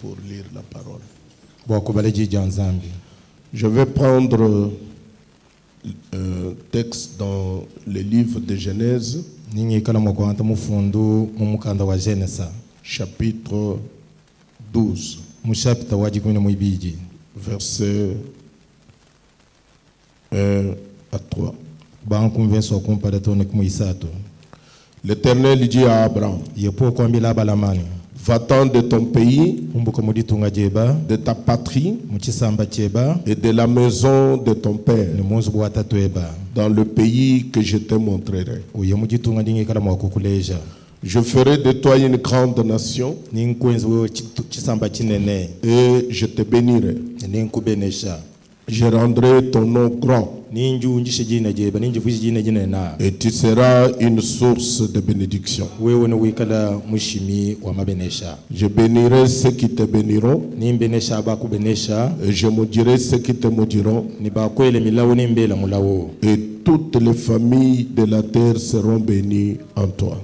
pour lire la parole. Je vais prendre un texte dans le livre de Genèse, chapitre 12, versets 1 à 3. L'Éternel dit à Abraham: va-t'en de ton pays, de ta patrie et de la maison de ton père, dans le pays que je te montrerai. Je ferai de toi une grande nation et je te bénirai. Je rendrai ton nom grand et tu seras une source de bénédiction. Je bénirai ceux qui te béniront et je maudirai ceux qui te maudiront. Et toutes les familles de la terre seront bénies en toi.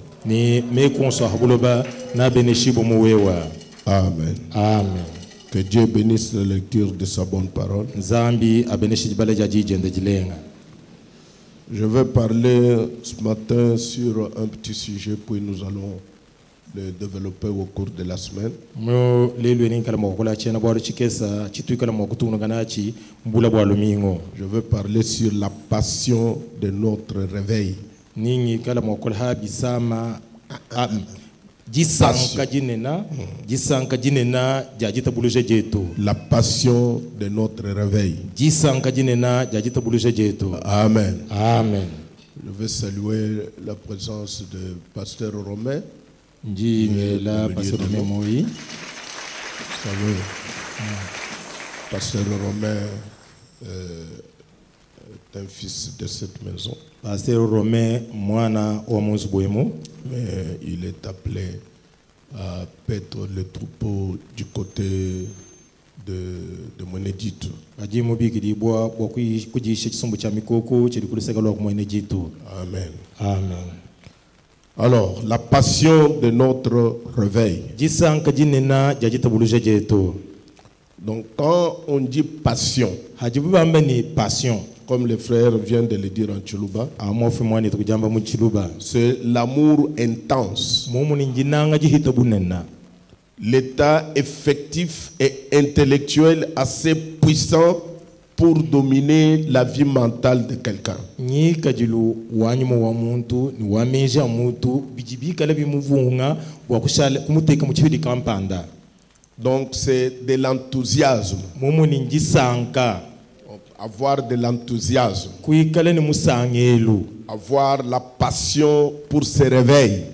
Amen. Amen. Que Dieu bénisse la lecture de sa bonne parole. Je vais parler ce matin sur un petit sujet, puis nous allons le développer au cours de la semaine. Je vais parler sur la passion de notre réveil. La passion de notre réveil. Amen. Amen. Je vais saluer la présence de Pasteur Romain. Pasteur Romain est un fils de cette maison. Pasteur Romain, moana omusboemo. Mais il est appelé à paître le troupeau du côté de Mweneditu. Amen. Amen. Alors, la passion de notre réveil. Donc, quand on dit passion, comme le frère vient de le dire en Tchoulouba, c'est l'amour intense, l'état effectif et intellectuel assez puissant pour dominer la vie mentale de quelqu'un. Donc c'est de l'enthousiasme. Avoir de l'enthousiasme, avoir la passion pour se réveiller.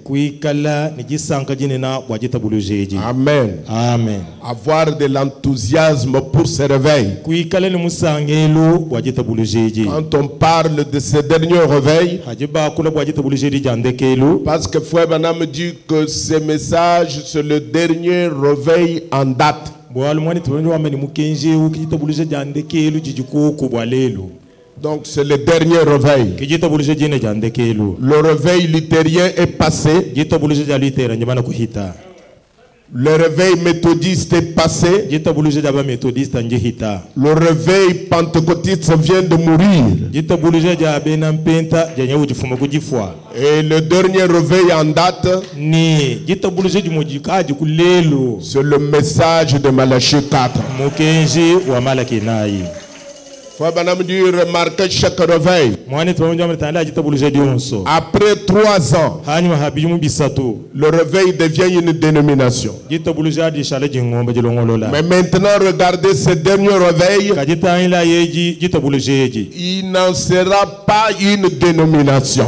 Amen. Amen. Avoir de l'enthousiasme pour se réveiller. Quand on parle de ce dernier réveil, parce que Frère Branham dit que ce message c'est le dernier réveil en date. Donc c'est le dernier réveil. Le réveil luthérien est passé. Le réveil méthodiste est passé. Le réveil pentecôtiste vient de mourir. Et le dernier réveil en date, c'est le message de Malachie 4. Frère Branham dit remarquez chaque réveil. Après 3 ans, le réveil devient une dénomination. Mais maintenant, regardez ce dernier réveil. Il n'en sera pas une dénomination.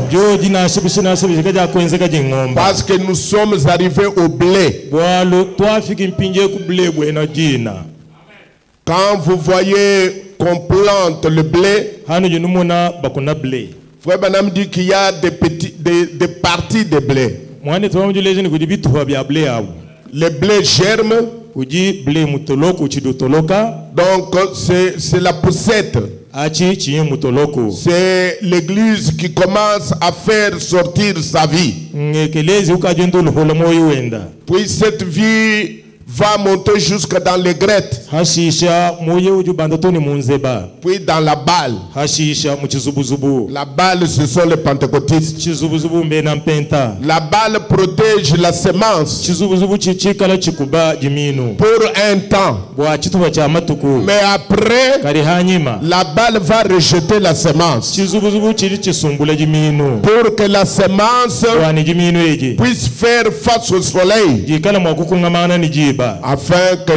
Parce que nous sommes arrivés au blé. Quand vous voyez qu'on plante le blé, Frère Branham dit qu'il y a des parties de blé. Le blé germe. Donc c'est la poussette. C'est l'église qui commence à faire sortir sa vie. Puis cette vie va monter jusque dans les grettes, puis dans la balle. La balle, ce sont les pentecôtistes. La balle protège la semence pour un temps, mais après la balle va rejeter la semence pour que la semence puisse faire face au soleil, afin que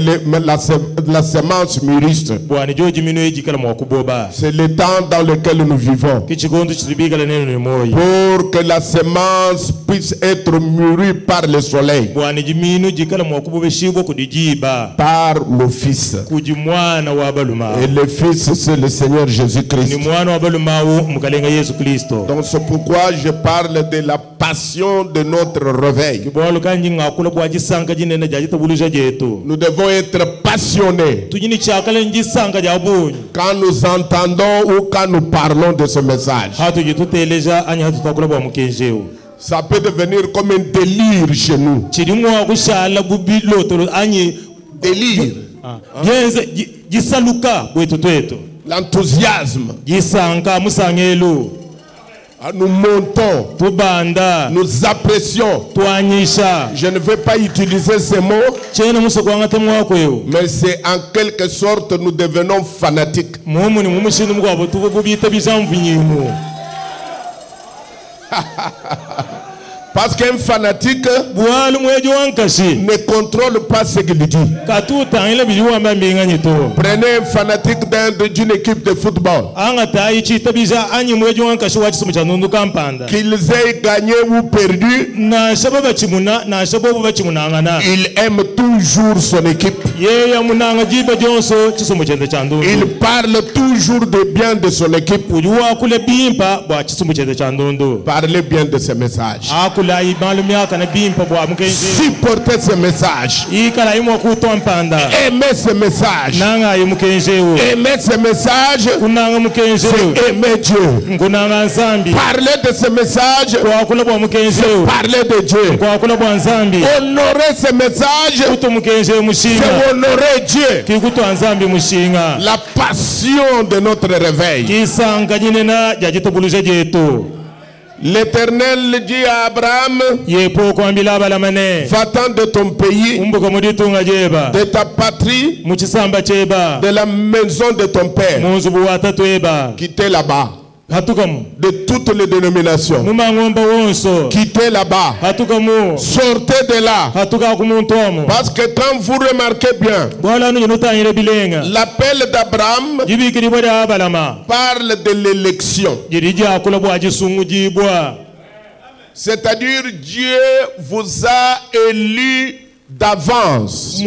la semence mûrisse. C'est le temps dans lequel nous vivons, pour que la semence puisse être mûrie par le soleil, par le Fils. Et le Fils, c'est le Seigneur Jésus-Christ. Donc c'est pourquoi je parle de la passion de notre réveil. Nous devons être passionnés quand nous entendons ou quand nous parlons de ce message. Ça peut devenir comme un délire chez nous. Délire. L'enthousiasme. Nous montons, nous apprécions. Je ne vais pas utiliser ces mots, mais c'est en quelque sorte nous devenons fanatiques. Parce qu'un fanatique ne contrôle pas ce qu'il dit. Prenez un fanatique d'une équipe de football. Qu'ils aient gagné ou perdu, il aime toujours son équipe. Il parle toujours de bien de son équipe. Parlez bien de ce message. Supportez ce message. Aimez ce message. Aimez ce message. C'est aimer Dieu. Parler de ce message, c'est parler de Dieu. Honorer ce message, c'est honorer Dieu. La passion de notre réveil. L'Éternel dit à Abraham, va-t'en de ton pays, de ta patrie, de la maison de ton père, quittez là-bas. De toutes les dénominations, quittez là-bas, sortez de là, parce que quand vous remarquez bien, l'appel d'Abraham parle de l'élection, c'est-à-dire Dieu vous a élu d'avance,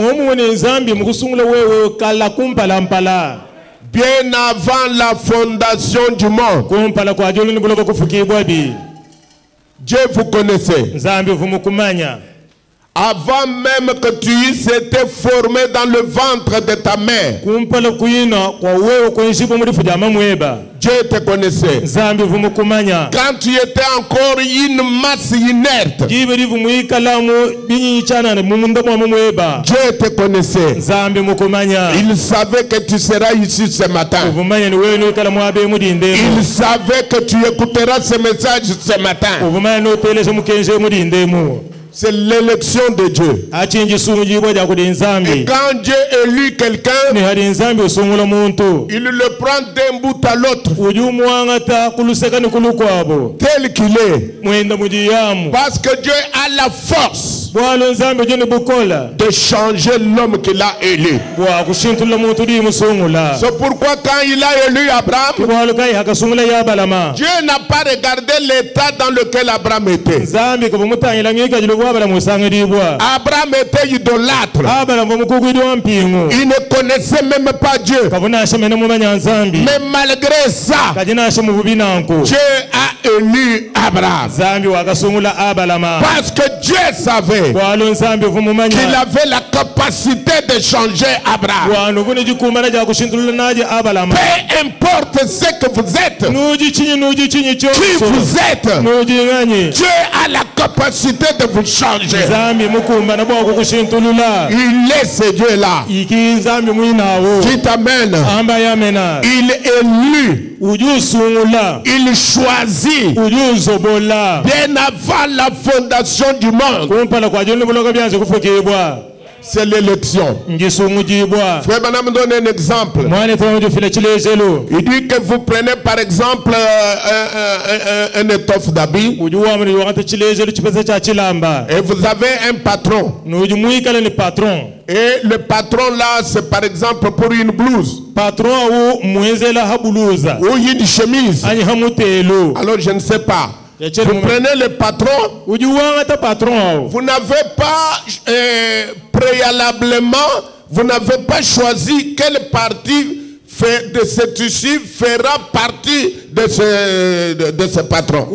bien avant la fondation du monde. Dieu vous connaissait. Avant même que tu eussses été formé dans le ventre de ta mère, Dieu te connaissait. Quand tu étais encore une masse inerte, Dieu te connaissait. Il savait que tu seras ici ce matin. Il savait que tu écouteras ce message ce matin. C'est l'élection de Dieu. Et quand Dieu élit quelqu'un, il le prend d'un bout à l'autre, tel qu'il est. Parce que Dieu a la force de changer l'homme qu'il a élu. C'est pourquoi quand il a élu Abraham, Dieu n'a pas regardé l'état dans lequel Abraham était. Abraham était idolâtre. Il ne connaissait même pas Dieu. Mais malgré ça, Dieu a élu Abraham. Parce que Dieu savait connaît qu'il avait la capacité de changer Abraham. Peu importe ce que vous êtes, qui vous êtes, Dieu a la capacité de vous changer. Il est ce Dieu-là. Dites Amen. Il est élu. Il choisit bien avant la fondation du monde. C'est l'élection. Frère Branham donne un exemple. Il dit que vous prenez par exemple un étoffe d'habit et vous avez un patron. Et le patron là, c'est par exemple pour une blouse ou une chemise. Alors je ne sais pas. Vous prenez le patron, vous n'avez pas préalablement, vous n'avez pas choisi quelle partie de ce tissu fera partie de ce patron.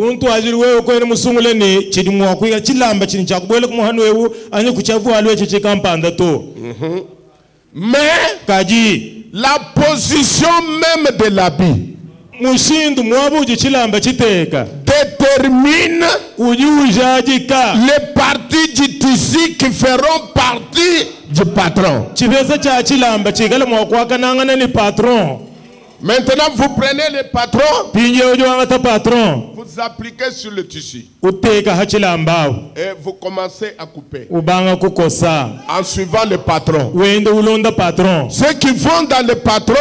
Mais la position même de l'habit détermine les parties du tissu qui feront partie du patron. Maintenant, vous prenez le patron, vous appliquez sur le tissu et vous commencez à couper en suivant le patron. Ceux qui vont dans le patron,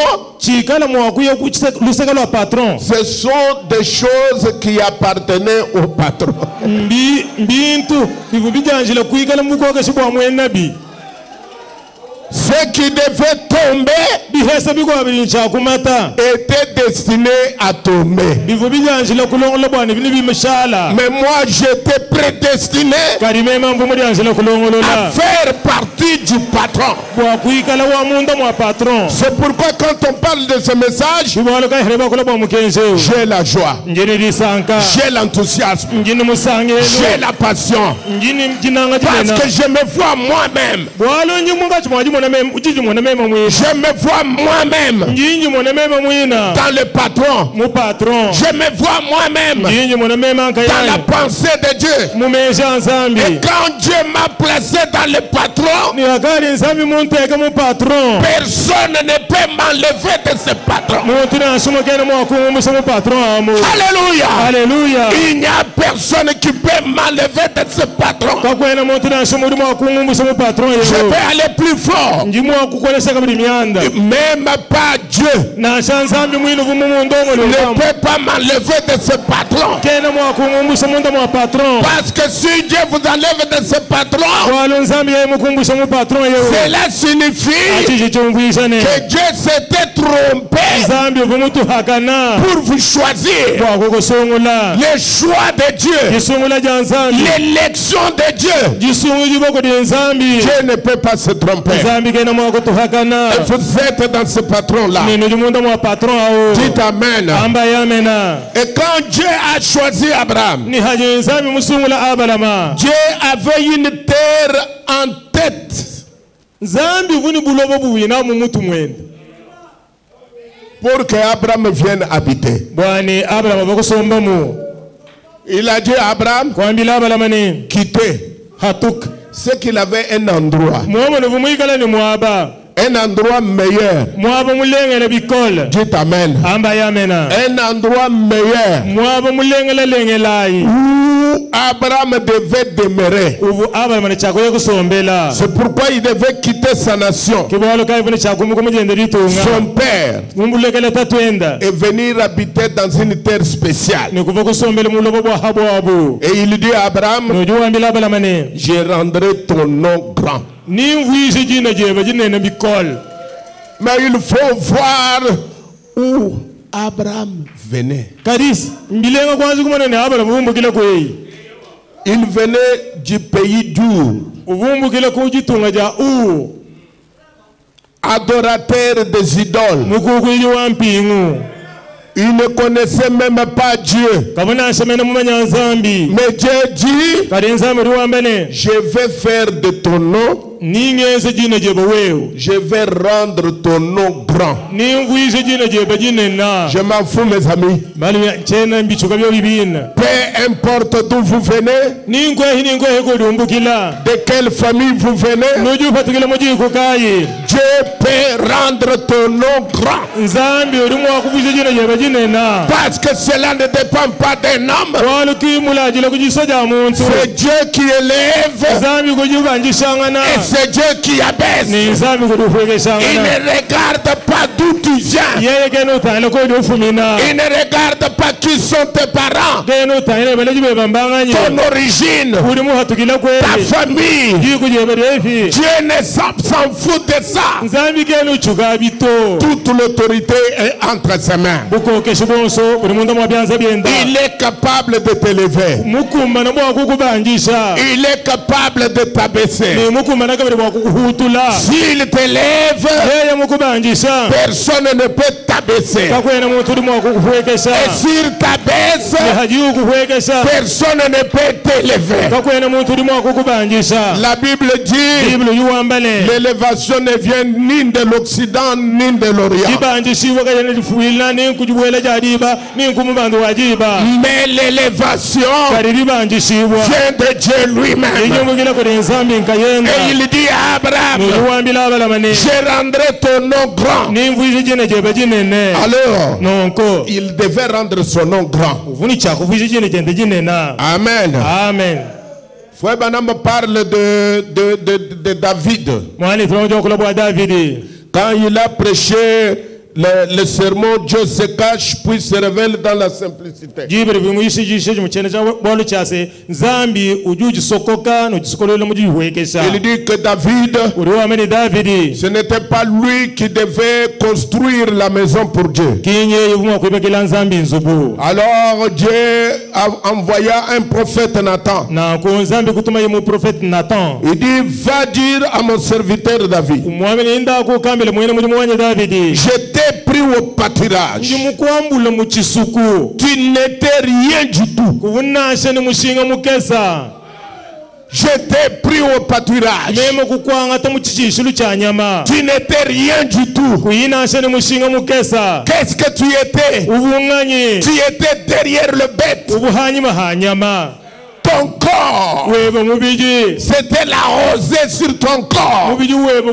ce sont des choses qui appartenaient au patron. Ce qui devait tomber était destiné à tomber. Mais moi j'étais prédestiné à faire partie du patron. C'est pourquoi quand on parle de ce message, j'ai la joie, j'ai l'enthousiasme, j'ai la passion, parce que je me vois moi-même. Je me vois moi-même dans le patron. Je me vois moi-même dans la pensée de Dieu. Et quand Dieu m'a placé dans le patron, personne ne peut m'enlever de ce patron. Alléluia. Alléluia. Il n'y a personne qui peut m'enlever de ce patron. Je vais aller plus fort. Même pas Dieu ne peut pas m'enlever de ce patron. Parce que si Dieu vous enlève de ce patron, cela signifie que Dieu s'était trompé pour vous choisir. Le choix de Dieu, l'élection de Dieu, Dieu ne peut pas se tromper. Et vous êtes dans ce patron-là. Dites Amen. Et quand Dieu a choisi Abraham, Dieu avait une terre en tête pour que Abraham vienne habiter. Il a dit à Abraham, quittez. C'est qu'il avait un endroit. Un endroit meilleur. Dites Amen. Un endroit meilleur où Abraham devait demeurer. C'est pourquoi il devait quitter sa nation, son père, et venir habiter dans une terre spéciale. Et il dit à Abraham, je rendrai ton nom grand. Mais il faut voir où Abraham venait. Il venait du pays d'Our, adorateur des idoles. Ils ne connaissaient même pas Dieu. Mais Dieu dit, je vais faire de ton nom, je vais rendre ton nom grand. Je m'en fous, mes amis. Peu importe d'où vous venez, de quelle famille vous venez, Dieu peut rendre ton nom grand. Parce que cela ne dépend pas d'un homme. C'est Dieu qui élève et c'est Dieu qui abaisse. Il ne regarde pas d'où tu viens. Il ne regarde pas qui sont tes parents, ton origine, ta famille. Dieu ne s'en fout de ça. Toute l'autorité est entre ses mains. Il est capable de t'élever. Il est capable de t'abaisser. S'il t'élève, personne ne peut t'abaisser. Et s'il t'abaisse, personne ne peut t'élever. La Bible dit, l'élévation ne vient ni de l'Occident ni de l'Orient. Mais l'élévation vient de Dieu lui-même. Et il dit à Abraham, je rendrai ton nom grand. Alors, il devait rendre son nom grand. Amen. Amen. Frère Branham parle de David. Quand il a prêché le sermon, Dieu se cache puis se révèle dans la simplicité. Il dit que David, ce n'était pas lui qui devait construire la maison pour Dieu. Alors Dieu a envoyé un prophète Nathan. Il dit, va dire à mon serviteur David, j'étais pris au pâturage. Tu n'étais rien du tout. J'étais pris au pâturage. Tu n'étais rien du tout. Qu'est-ce que tu étais? Tu étais derrière le bête. Ton corps, c'était la rosée sur ton corps. L'odeur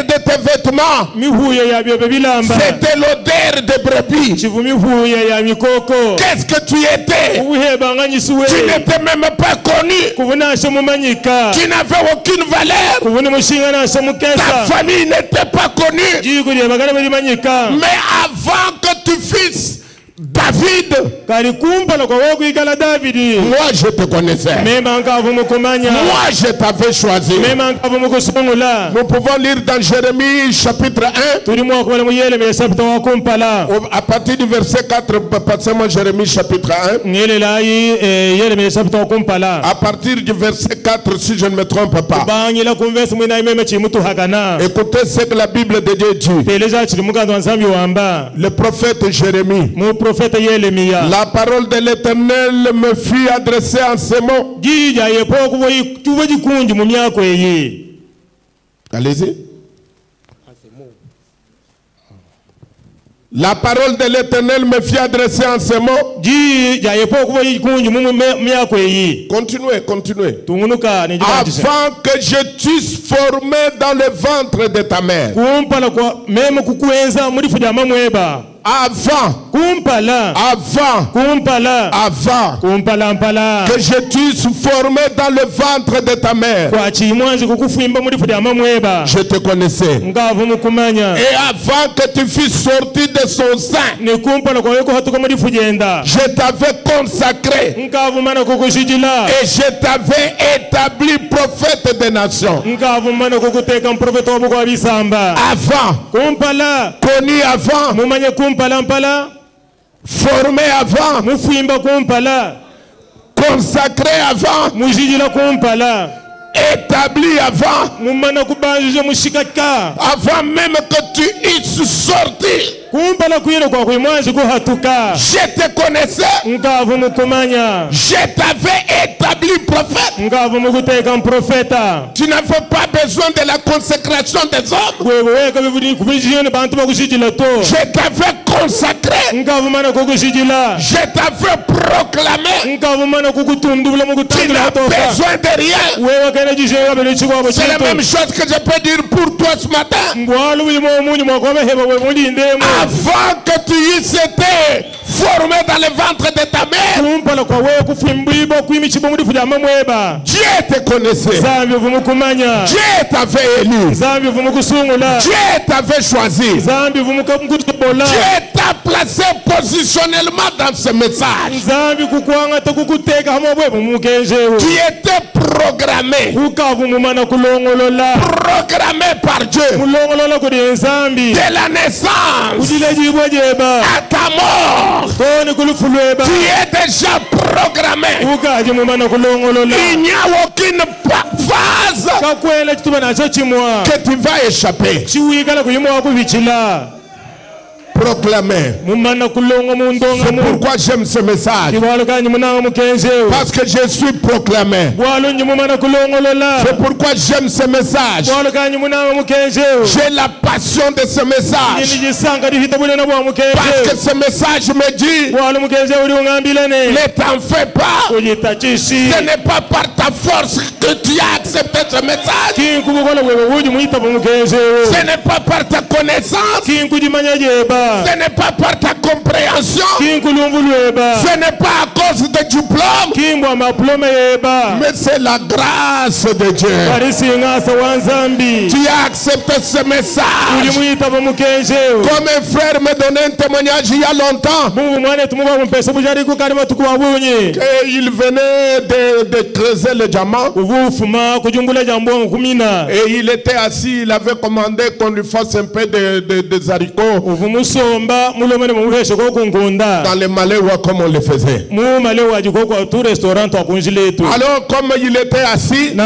de tes vêtements, c'était l'odeur de brebis. Qu'est-ce que tu étais? Tu n'étais même pas connu. Tu n'avais aucune valeur. Ta famille n'était pas connue. Mais avant que tu fisses David, moi je te connaissais. Moi je t'avais choisi. Nous pouvons lire dans Jérémie chapitre 1 à partir du verset 4. Passez-moi Jérémie chapitre 1 à partir du verset 4, si je ne me trompe pas. Écoutez ce que la Bible de Dieu dit. Le prophète Jérémie, la parole de l'Éternel me fut adressée en ces mots. Allez-y. La parole de l'Éternel me fut adressée en ces mots. Continuez. Avant que je t'eusse formé dans le ventre de ta mère. Avant que je t'eusse formé dans le ventre de ta mère, je te connaissais. Et avant que tu fusses sorti de son sein, je t'avais consacré et je t'avais établi prophète des nations. Avant, connu avant, formé avant, consacré avant, établi avant, avant même que tu eusses sorti Je te connaissais. Je t'avais établi prophète. Tu n'avais pas besoin de la consécration des hommes. Je t'avais consacré. Je t'avais proclamé. Tu n'as besoin de rien. C'est la même chose que je peux dire pour toi ce matin. Avant que tu eusses été formé dans le ventre de ta mère, Dieu te connaissait. Dieu t'avait élu. Dieu t'avait choisi. Dieu t'a placé positionnellement dans ce message. Tu étais programmé. Programmé par Dieu. Dès la naissance à ta mort, tu es déjà programmé. Il n'y a aucune phase que tu vas échapper. Proclamer. C'est pourquoi j'aime ce message. Parce que je suis proclamé. C'est pourquoi j'aime ce message. J'ai la passion de ce message. Parce que ce message me dit: ne t'en fais pas. Ce n'est pas par ta force que tu as accepté ce message. Ce n'est pas par ta connaissance. Ce n'est pas par ta compréhension. Ce n'est pas à cause de diplôme. Mais c'est la grâce de Dieu. Tu as accepté ce message. Comme un frère me donnait un témoignage il y a longtemps. Il venait de creuser le diamant. Et il était assis. Il avait commandé qu'on lui fasse un peu des haricots. Dans les Maléwa comme on le faisait. Alors comme il était assis, il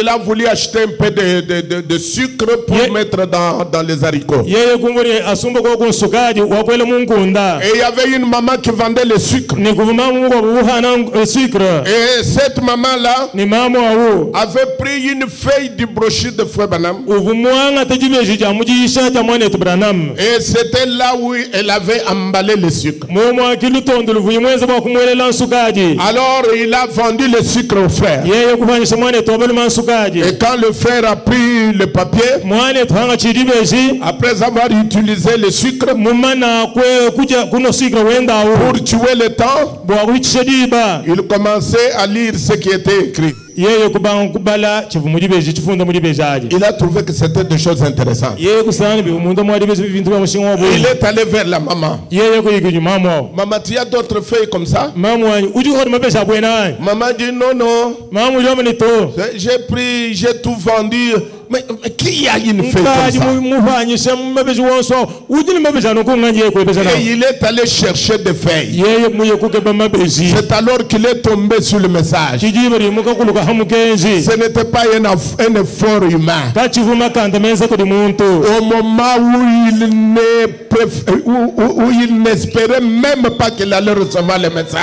a voulu acheter un peu de sucre pour mettre dans les haricots. Et il y avait une maman qui vendait le sucre. Et cette maman-là avait pris une feuille du brochure de Frère Branham. Et c'était là où elle avait emballé le sucre. Alors il a vendu le sucre au frère. Et quand le frère a pris le papier, après avoir utilisé le sucre pour tuer le temps, il commençait à lire ce qui était écrit. Il a trouvé que c'était des choses intéressantes. Il est allé vers la maman. Maman, tu as d'autres feuilles comme ça? Maman dit non. J'ai tout vendu. Mais qui a une feuille comme ça? Et il est allé chercher des feuilles. C'est alors qu'il est tombé sur le message. Ce n'était pas un effort humain. Au moment où il n'espérait même pas qu'il allait recevoir le message.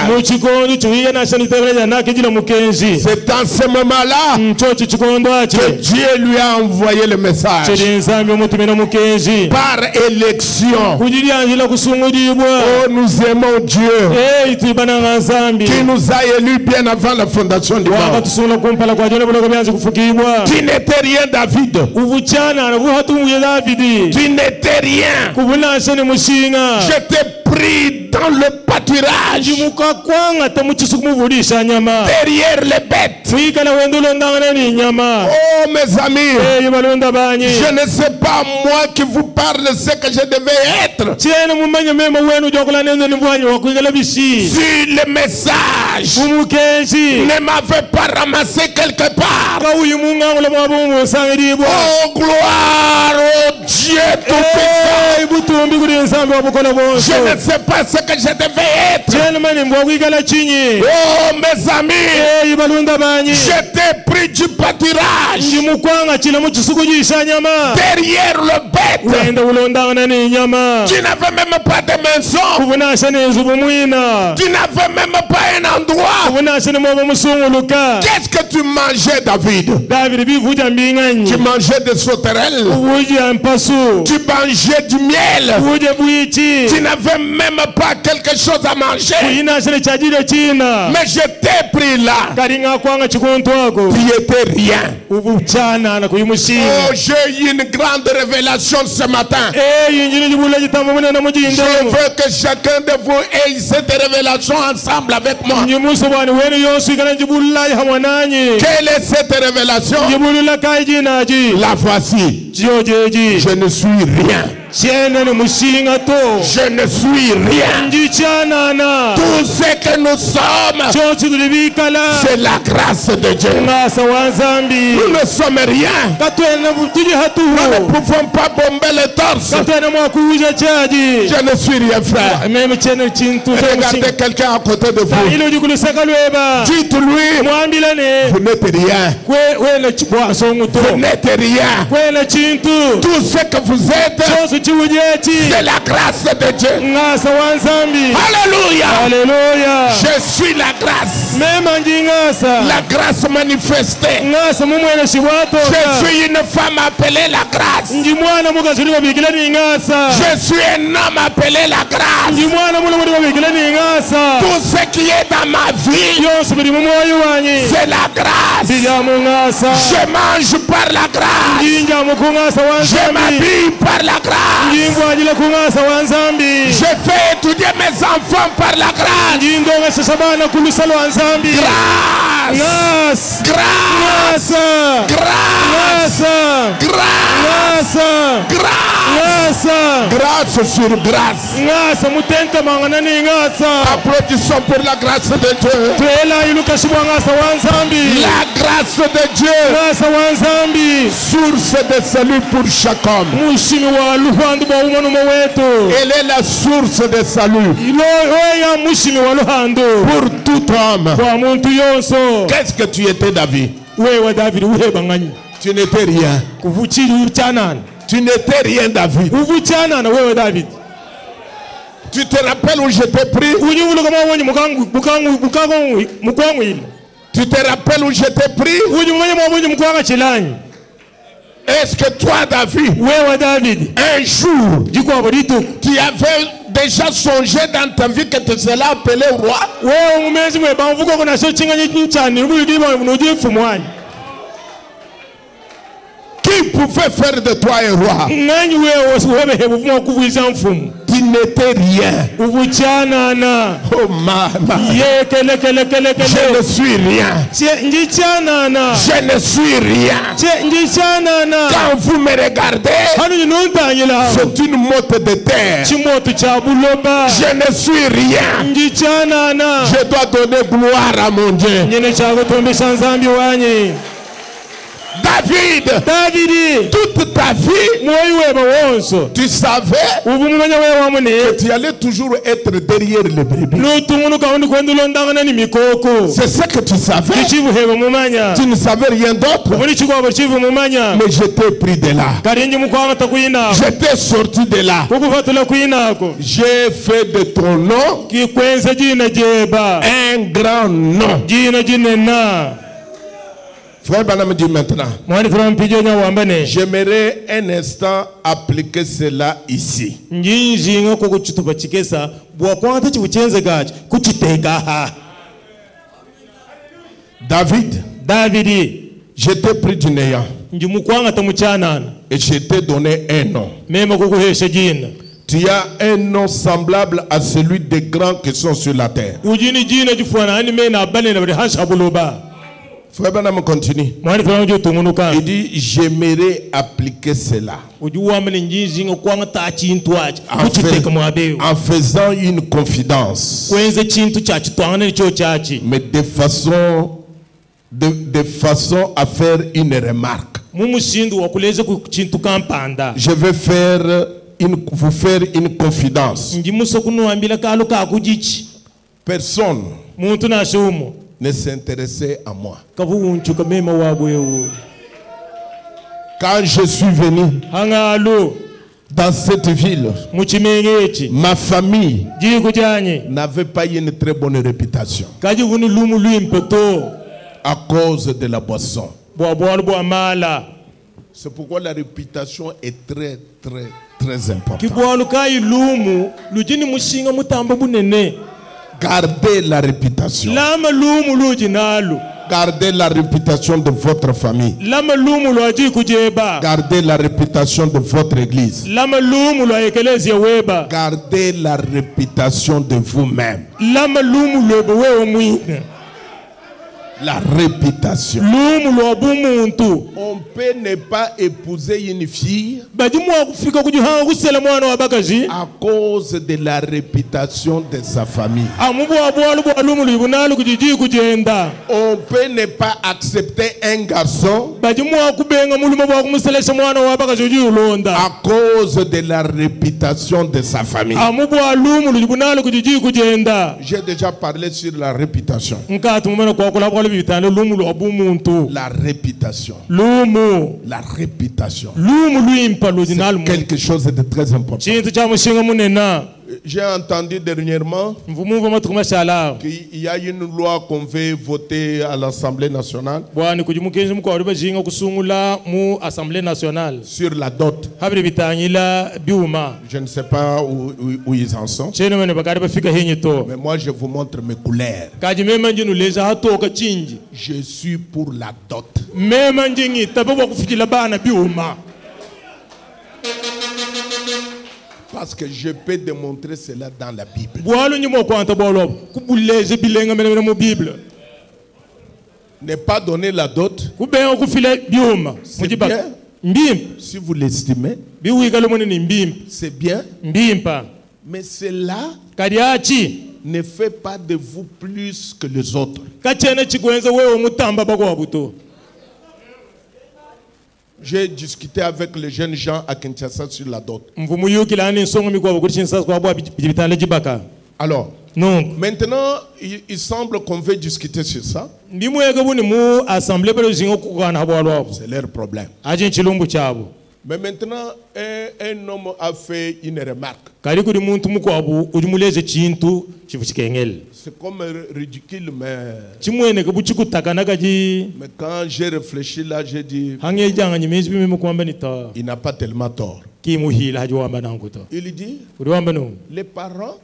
C'est dans ce moment-là que Dieu lui a envoyé le message. Par élection. Oh, nous aimons Dieu qui nous a élus bien avant la fondation du monde. Tu n'étais rien, David. Tu n'étais rien. Je t'ai pris dans le pâturage derrière les bêtes. Oh mes amis, je ne sais pas moi qui vous parle ce que je devais être. Si le message ne m'avait pas ramassé quelque part. Oh gloire au Dieu Dieu tout-puissant. Je ne sais pas ce que je devais être. Oh mes amis, j'étais pris du pâturage derrière le bête. Tu n'avais même pas de maison. Tu n'avais même pas un endroit. Qu'est-ce que tu mangeais, David? Tu mangeais des sauterelles. Tu mangeais du miel. Tu n'avais même pas quelque chose à manger. Mais je t'ai pris là. Tu étais rien. Oh, j'ai eu une grande révélation ce matin. Je veux que chacun de vous ait cette révélation ensemble avec moi. Quelle est cette révélation? La voici. Je ne suis rien. Je ne suis rien. Tout ce que nous sommes, c'est la grâce de Dieu. Nous ne sommes rien. Nous ne pouvons pas bomber le torse. Je ne suis rien, frère. Regardez quelqu'un à côté de vous. Dites-lui, vous n'êtes rien. Vous n'êtes rien. Tout ce que vous êtes, c'est la grâce de Dieu. Alléluia. Alléluia. Je suis la grâce. La grâce manifestée. Je suis une femme appelée la grâce. Je suis un homme appelé la grâce. Tout ce qui est dans ma vie, c'est la grâce. Je mange par la grâce. Je m'habille par la grâce. Je fais étudier mes enfants par la grâce. Grâce. Grâce. Grâce. Grâce. Grâce. Grâce sur grâce. Applaudissons pour la grâce de Dieu. La grâce de Dieu, source de salut pour chaque homme. Elle est la source de salut pour tout homme. Qu'est-ce que tu étais, David? Tu n'étais rien. Tu n'étais rien, David. Tu te rappelles où je t'ai pris? Tu te rappelles où je t'ai pris? Est-ce que toi, David, un jour, tu avais déjà songé dans ta vie que tu serais appelé roi? Qui pouvait faire de toi un roi? Tu n'étais rien. Oh maman. Je ne suis rien. Je ne suis rien. Quand vous me regardez, c'est une motte de terre. Je ne suis rien. Je dois donner gloire à mon Dieu. David, toute ta vie, tu savais que tu allais toujours être derrière les brebis. C'est ce que tu savais. Tu ne savais rien d'autre. Mais je t'ai pris de là. Je t'ai sorti de là. J'ai fait de ton nom un grand nom. Frère Branham dit maintenant, j'aimerais un instant appliquer cela ici. David, je t'ai pris du néant et je t'ai donné un nom. Tu as un nom semblable à celui des grands qui sont sur la terre. Frère Branham continue. Il dit, j'aimerais appliquer cela en faisant une confidence, mais de façon à faire une remarque. Je vais vous faire une confidence. Personne ne s'intéressait à moi. Quand je suis venu dans cette ville, ma famille n'avait pas une très bonne réputation à cause de la boisson. C'est pourquoi la réputation est très, très, très importante. Gardez la réputation. Gardez la réputation de votre famille. Gardez la réputation de votre église. Gardez la réputation de vous-même. La réputation. On peut ne pas épouser une fille à cause de la réputation de sa famille. On peut ne pas accepter un garçon à cause de la réputation de sa famille. J'ai déjà parlé sur la réputation. La réputation. La réputation. C'est quelque chose de très important. J'ai entendu dernièrement qu'il y a une loi qu'on veut voter à l'Assemblée nationale sur la dot. Je ne sais pas où ils en sont. Mais moi je vous montre mes couleurs. Je suis pour la dot. Parce que je peux démontrer cela dans la Bible. Ne pas donner la dot, c'est bien. Si vous l'estimez, c'est bien. Mais cela ne fait pas de vous plus que les autres. J'ai discuté avec les jeunes gens à Kinshasa sur la dot. Alors, maintenant, il semble qu'on veut discuter sur ça. C'est leur problème. Mais maintenant, un homme a fait une remarque. C'est comme ridicule, mais quand j'ai réfléchi là, j'ai dit, il n'a pas tellement tort. Il dit, les parents,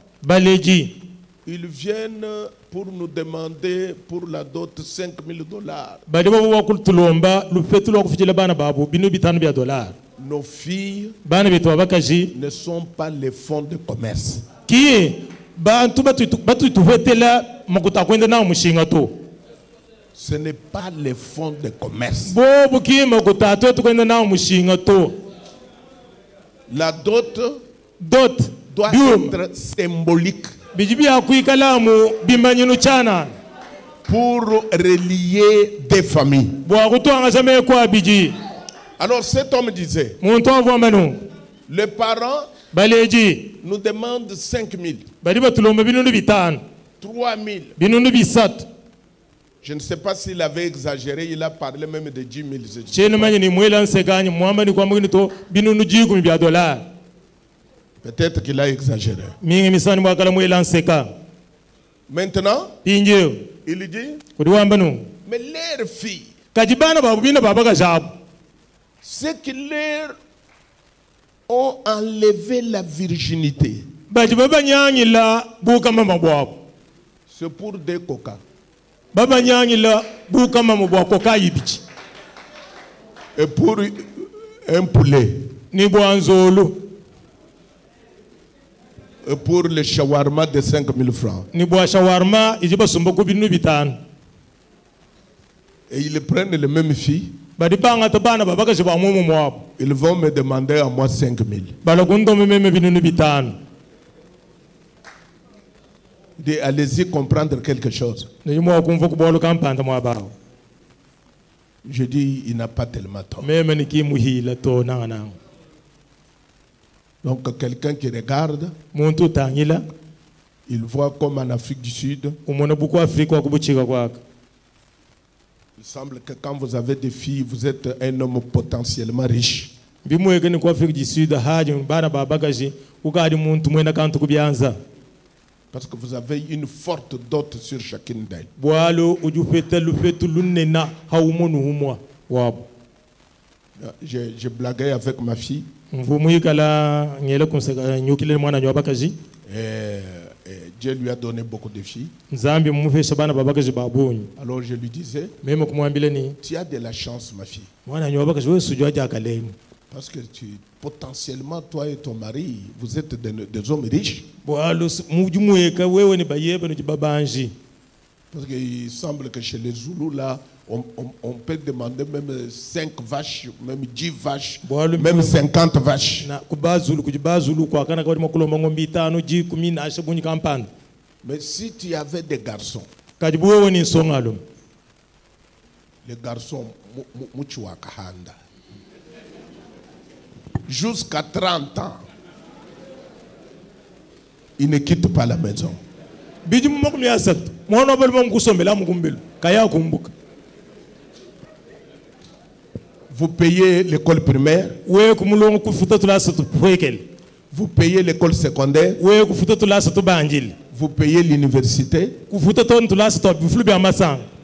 ils viennent pour nous demander pour la dot $5,000. Nos filles ne sont pas les fonds de commerce. Ce n'est pas les fonds de commerce. La dot doit être symbolique pour relier des familles. Alors cet homme disait, les parents nous demandent 5,000, 3,000. Je ne sais pas s'il avait exagéré, il a parlé même de 10,000. Peut-être qu'il a exagéré. Maintenant, il dit, mais leurs filles, ceux qui leur ont enlevé la virginité, c'est pour des coca. Et pour un poulet. Et pour le shawarma de 5,000 francs. Et ils prennent les mêmes filles. Ils vont me demander à moi 5,000. Allez-y comprendre quelque chose. Je dis, il n'a pas tellement tort. Donc quelqu'un qui regarde, il voit comme en Afrique du Sud, il semble que quand vous avez des filles, vous êtes un homme potentiellement riche. Parce que vous avez une forte dot sur chacune d'elles. Je blaguais avec ma fille. Dieu lui a donné beaucoup de filles. Alors je lui disais, tu as de la chance, ma fille. Parce que potentiellement, toi et ton mari, vous êtes des hommes riches. Parce qu'il semble que chez les Zoulous, là, on peut demander même 5 vaches, même 10 vaches, même 50 vaches. Mais si tu avais des garçons, les garçons, jusqu'à 30 ans, ils ne quittent pas la maison. Vous payez l'école primaire, vous payez l'école secondaire, vous payez l'université,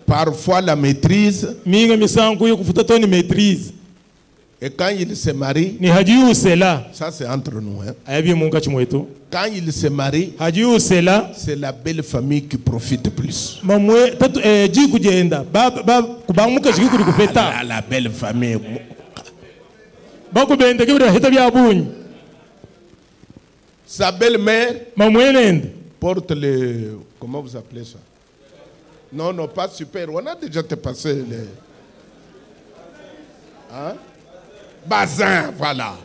parfois la maîtrise. Et quand il se marie, ça c'est entre nous, hein? Quand il se marie, c'est la belle famille qui profite plus. La belle famille. Sa belle-mère porte les... Comment vous appelez ça? Non, non, pas super. On a déjà passé les... Hein? Bazin, voilà.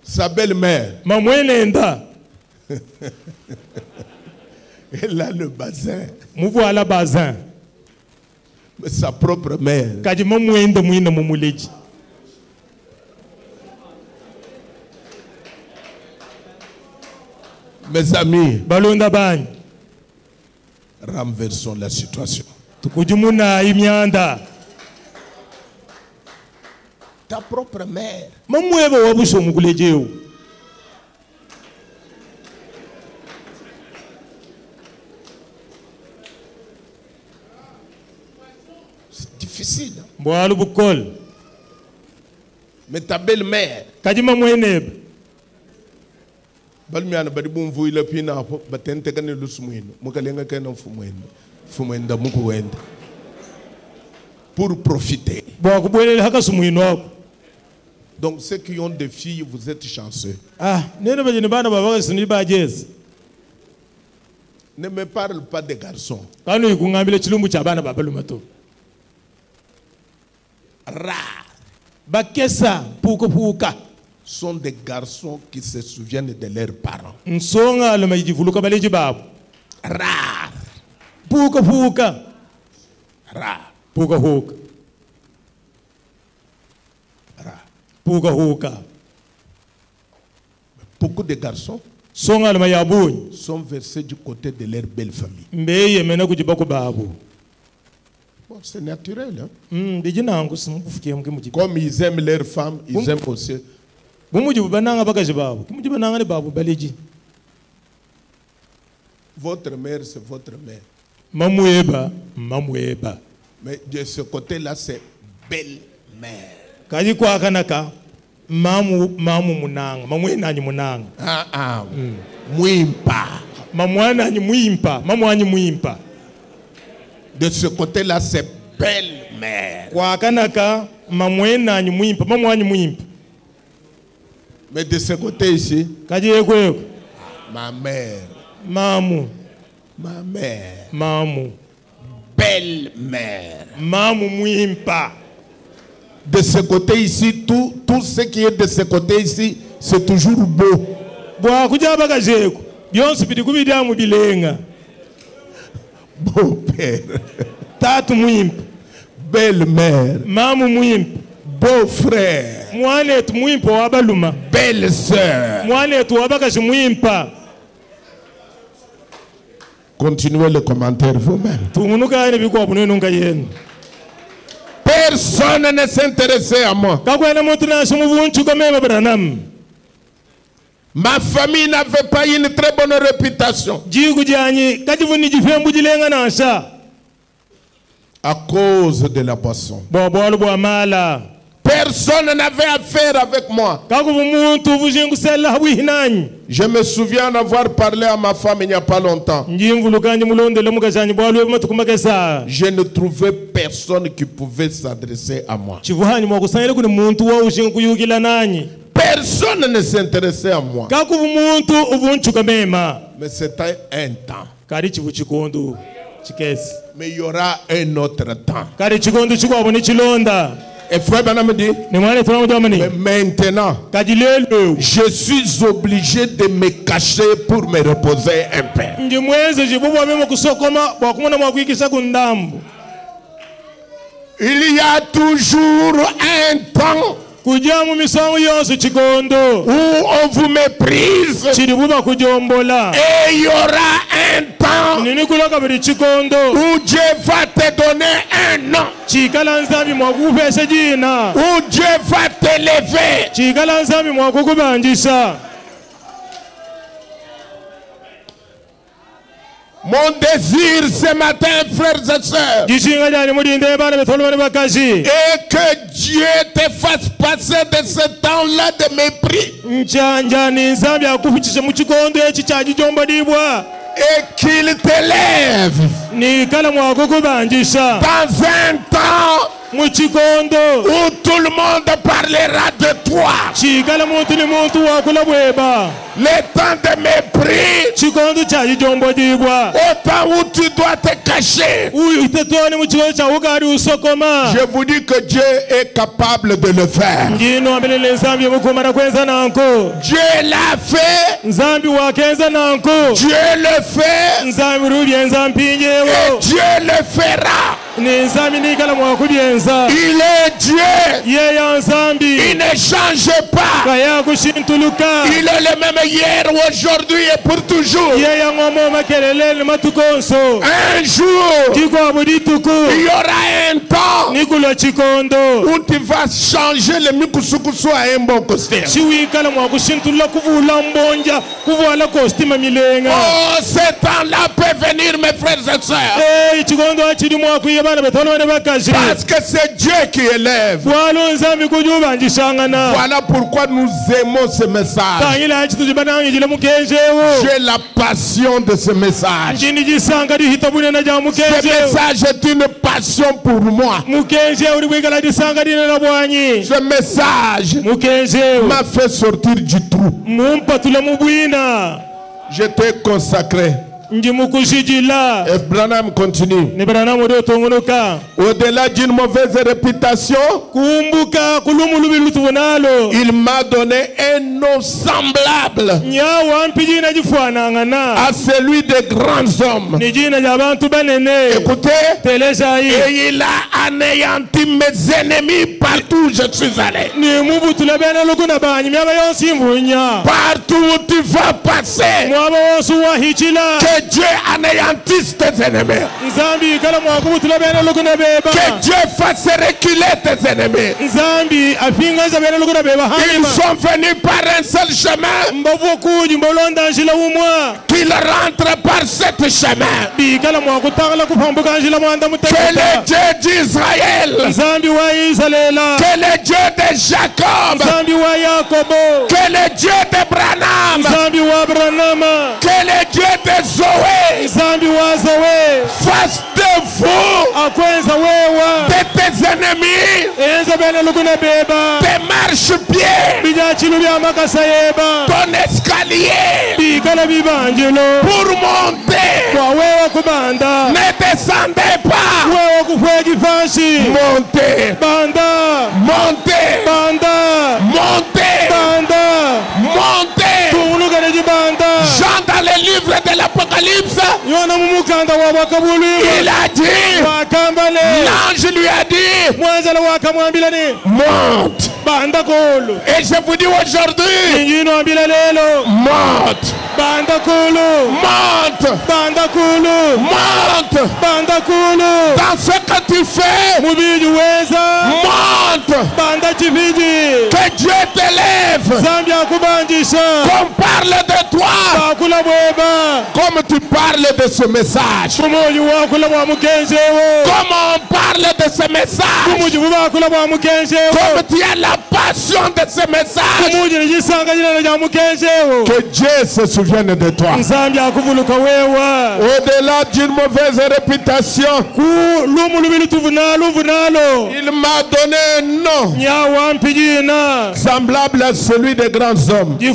Sa belle-mère. Elle a le bazin. Mais sa propre mère. Mes amis, renversons la situation. Ta propre mère. C'est difficile. Mais ta belle-mère. Pour profiter. Donc ceux qui ont des filles, vous êtes chanceux. Ne me parle pas des garçons. Rares sont des garçons qui se souviennent de leurs parents. Rares. Beaucoup de garçons sont versés du côté de leur belle famille. Bon, c'est naturel. Hein? Comme ils aiment leurs femmes, ils aiment aussi. Votre mère, c'est votre mère. Mais de ce côté-là, c'est belle-mère. Muimpa. De ce côté-là, c'est belle-mère. Mais de ce côté ici, ma mère. Ma mère. Belle-mère. De ce côté ici, tout ce qui est de ce côté ici, c'est toujours beau. Beau père. tatu mwimpa belle-mère mamu mwimpa beau-frère mwanetu mwimpa wabaluma belle-sœur mwanetu wabakashi mwimpa. Continuez le commentaire vous-même. Personne ne s'intéressait à moi. Ma famille n'avait pas une très bonne réputation. À cause de la boisson. Personne n'avait affaire avec moi. Je me souviens d'avoir parlé à ma femme il n'y a pas longtemps. Je ne trouvais personne qui pouvait s'adresser à moi. Personne ne s'intéressait à moi. Mais c'était un temps. Mais il y aura un autre temps. Et frère Branham dit, mais maintenant, je suis obligé de me cacher pour me reposer un peu. Il y a toujours un temps où on vous méprise, et il y aura un temps où Dieu va te donner un nom, où Dieu va t'élever. Mon désir ce matin, frères et sœurs, et que Dieu te fasse passer de ce temps-là de mépris, et qu'il t'élève dans un temps où tout le monde parlera de toi. Le temps de mépris, au temps où tu dois te cacher. Je vous dis que Dieu est capable de le faire. Dieu l'a fait. Dieu le fait. Et Dieu le fera. Il est Dieu. Il ne change pas. Il est le même hier, aujourd'hui et pour toujours. Un jour, il y aura un temps où tu vas changer le mikusukusu à un bon costume. Oh, ce temps-là peut venir, mes frères et sœurs. Parce que c'est Dieu qui élève. Voilà pourquoi nous aimons ce message. J'ai la passion de ce message. Ce message est une passion pour moi. Ce message m'a fait sortir du trou. J'étais consacré. Et Branham continue. Au-delà d'une mauvaise réputation, il m'a donné un nom semblable à celui des grands hommes. Écoutez, et il a anéanti mes ennemis partout où je suis allé. Partout où tu vas passer, que Dieu anéantisse tes ennemis. Que Dieu fasse reculer tes ennemis. Ils sont venus par un seul chemin. Qu'ils rentrent par cet chemin. Que le Dieu d'Israël, que le Dieu de Jacob, que le Dieu de Branham, que le Dieu de Zoé fasse de vous, de tes ennemis, tes marche-pieds, ton escalier pour monter. Ne descendez pas. Montez. Montez. Jean dans le livre de l'Apocalypse, il a dit, l'ange lui a dit, monte. Et je vous dis aujourd'hui, monte. Monte. Monte. Dans ce que tu fais, monte. Que Dieu t'élève. Qu'on parle de toi. Comme tu parles de ce message. Comme on parle de ce message. Comme tu as la passion de ce message. Que Dieu se souvienne de toi. Au-delà d'une mauvaise réputation, il m'a donné un nom semblable à celui des grands hommes. Et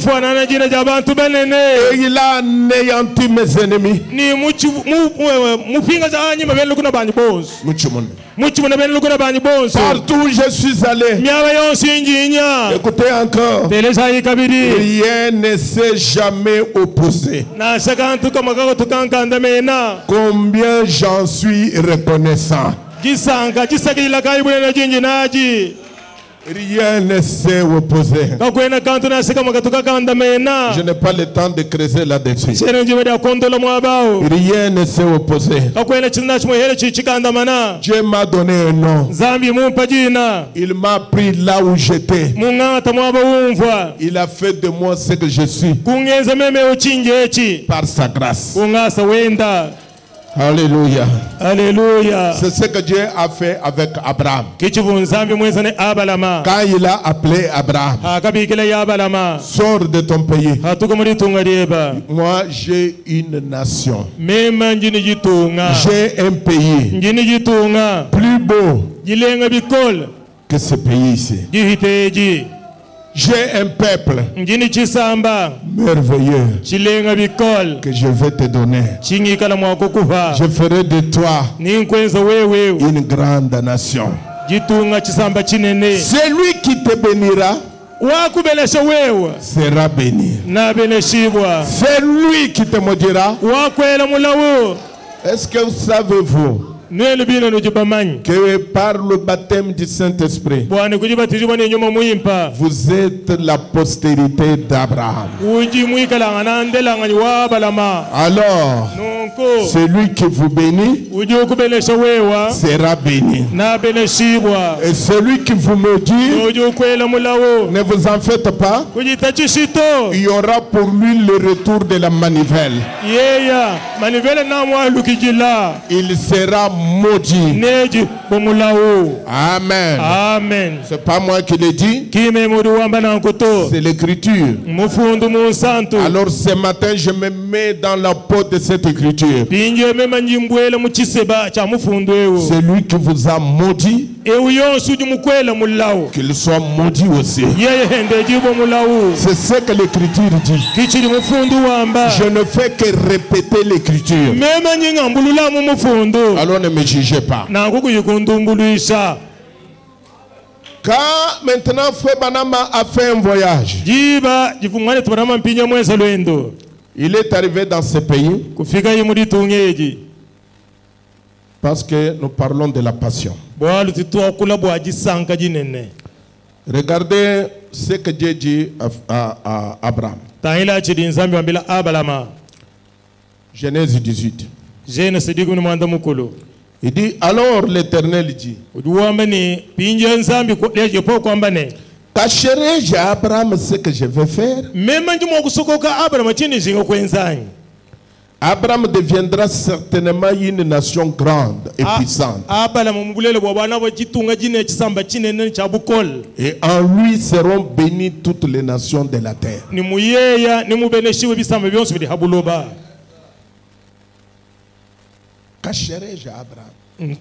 il a anéanti mes ennemis. Partout où je suis allé, écoutez encore, rien ne s'est jamais opposé. Combien j'en suis reconnaissant. Rien ne s'est opposé. Je n'ai pas le temps de creuser là-dessus. Rien ne s'est opposé. Dieu m'a donné un nom. Il m'a pris là où j'étais. Il a fait de moi ce que je suis. Par sa grâce. Alléluia. Alléluia. C'est ce que Dieu a fait avec Abraham. Quand il a appelé Abraham, sors de ton pays. Moi j'ai une nation. J'ai un pays plus beau que ce pays ici. J'ai un peuple merveilleux que je vais te donner. Je ferai de toi une grande nation. Celui qui te bénira sera béni. Celui qui te maudira, est-ce que vous savez-vous que par le baptême du Saint-Esprit, vous êtes la postérité d'Abraham. Alors, celui qui vous bénit sera béni. Et celui qui vous maudit, ne vous en faites pas, il y aura pour lui le retour de la manivelle. Il sera maudit. Amen. Amen. C'est pas moi qui l'ai dit, c'est l'écriture. Alors ce matin je me mets dans la peau de cette écriture. Celui qui vous a maudit, qu'il soit maudit aussi. C'est ce que l'écriture dit. Je ne fais que répéter l'écriture. Alors ne me jugez pas. Quand maintenant Frère Banama a fait un voyage, il est arrivé dans ce pays parce que nous parlons de la passion. Regardez ce que Dieu dit à Abraham. Genèse 18. Il dit, alors l'Éternel dit, cacherai-je à Abraham ce que je vais faire? Abraham deviendra certainement une nation grande et puissante. Et en lui seront bénies toutes les nations de la terre. Cacherai-je à Abraham?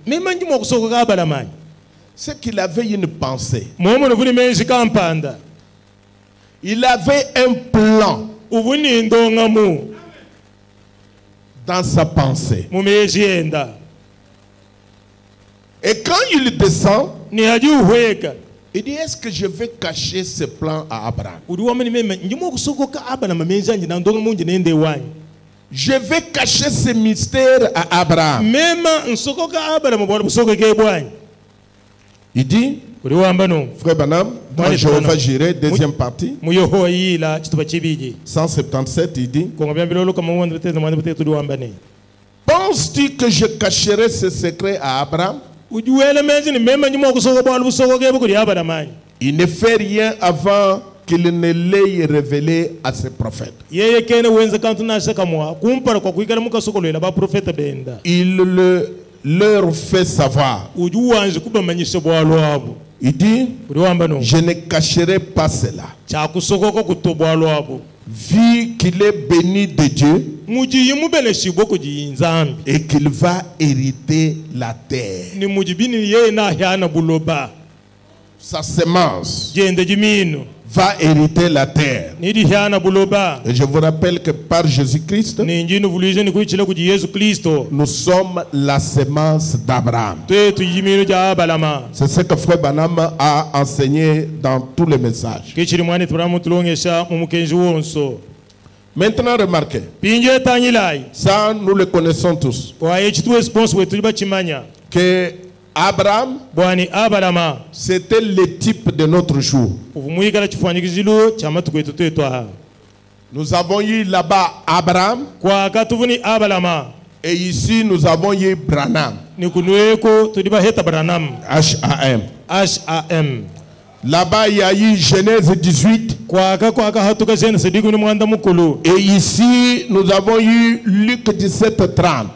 C'est qu'il avait une pensée. Il avait un plan dans sa pensée. Et quand il descend, il dit, est-ce que je vais cacher ce plan à Abraham? Je vais cacher ce mystère à Abraham. Il dit, frère Branham, dans Jéhovah Jireh, deuxième partie, 177, il dit, penses-tu que je cacherai ce secret à Abraham? Il ne fait rien avant qu'il ne l'ait révélé à ses prophètes. Il leur fait savoir. Il dit, je ne cacherai pas cela. Vu qu'il est béni de Dieu et qu'il va hériter la terre. Sa semence va hériter la terre. Et je vous rappelle que par Jésus-Christ, nous sommes la semence d'Abraham. C'est ce que Frère Branham a enseigné dans tous les messages. Maintenant, remarquez, ça nous le connaissons tous, que Abraham, c'était le type de notre jour. Nous avons eu là-bas Abraham, et ici nous avons eu Branham. H-A-M. Là-bas, il y a eu Genèse 18. Et ici, nous avons eu Luc 17:30.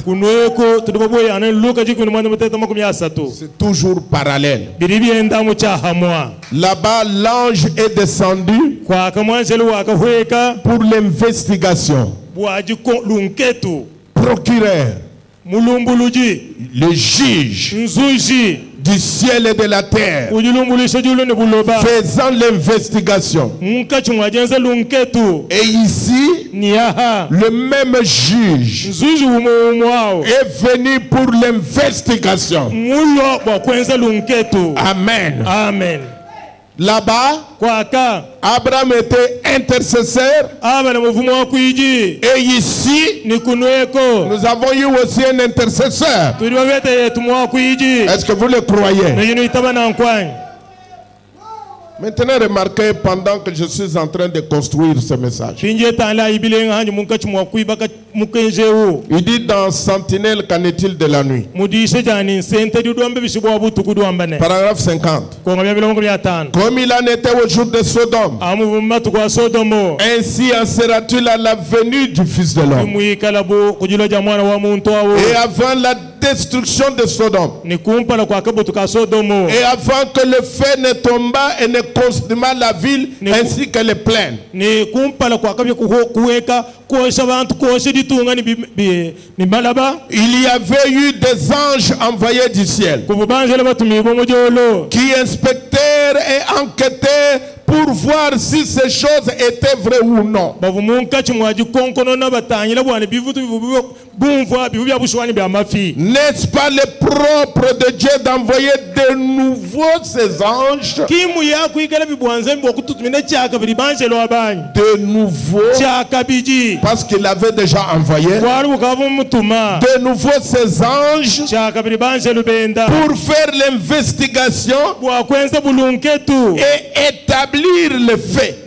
C'est toujours parallèle. Là-bas, l'ange est descendu pour l'investigation. Procureur, le juge du ciel et de la terre, faisant l'investigation. Et ici, le même juge est venu pour l'investigation. Amen. Amen. Là-bas, Abraham était intercesseur. Et ici, nous avons eu aussi un intercesseur. Est-ce que vous le croyez? Maintenant, remarquez, pendant que je suis en train de construire ce message, il dit dans Sentinelle, qu'en est-il de la nuit? Paragraphe 50. Comme il en était au jour de Sodome, ainsi en sera-t-il à la venue du Fils de l'homme. Et avant la destruction de Sodome, et avant que le feu ne tombât et ne consuma la ville ainsi que les plaines, il y avait eu des anges envoyés du ciel qui inspectèrent et enquêtèrent pour voir si ces choses étaient vraies ou non. N'est-ce pas le propre de Dieu d'envoyer de nouveau ces anges? De nouveau, parce qu'il avait déjà envoyé de nouveau ces anges pour faire l'investigation et établir les faits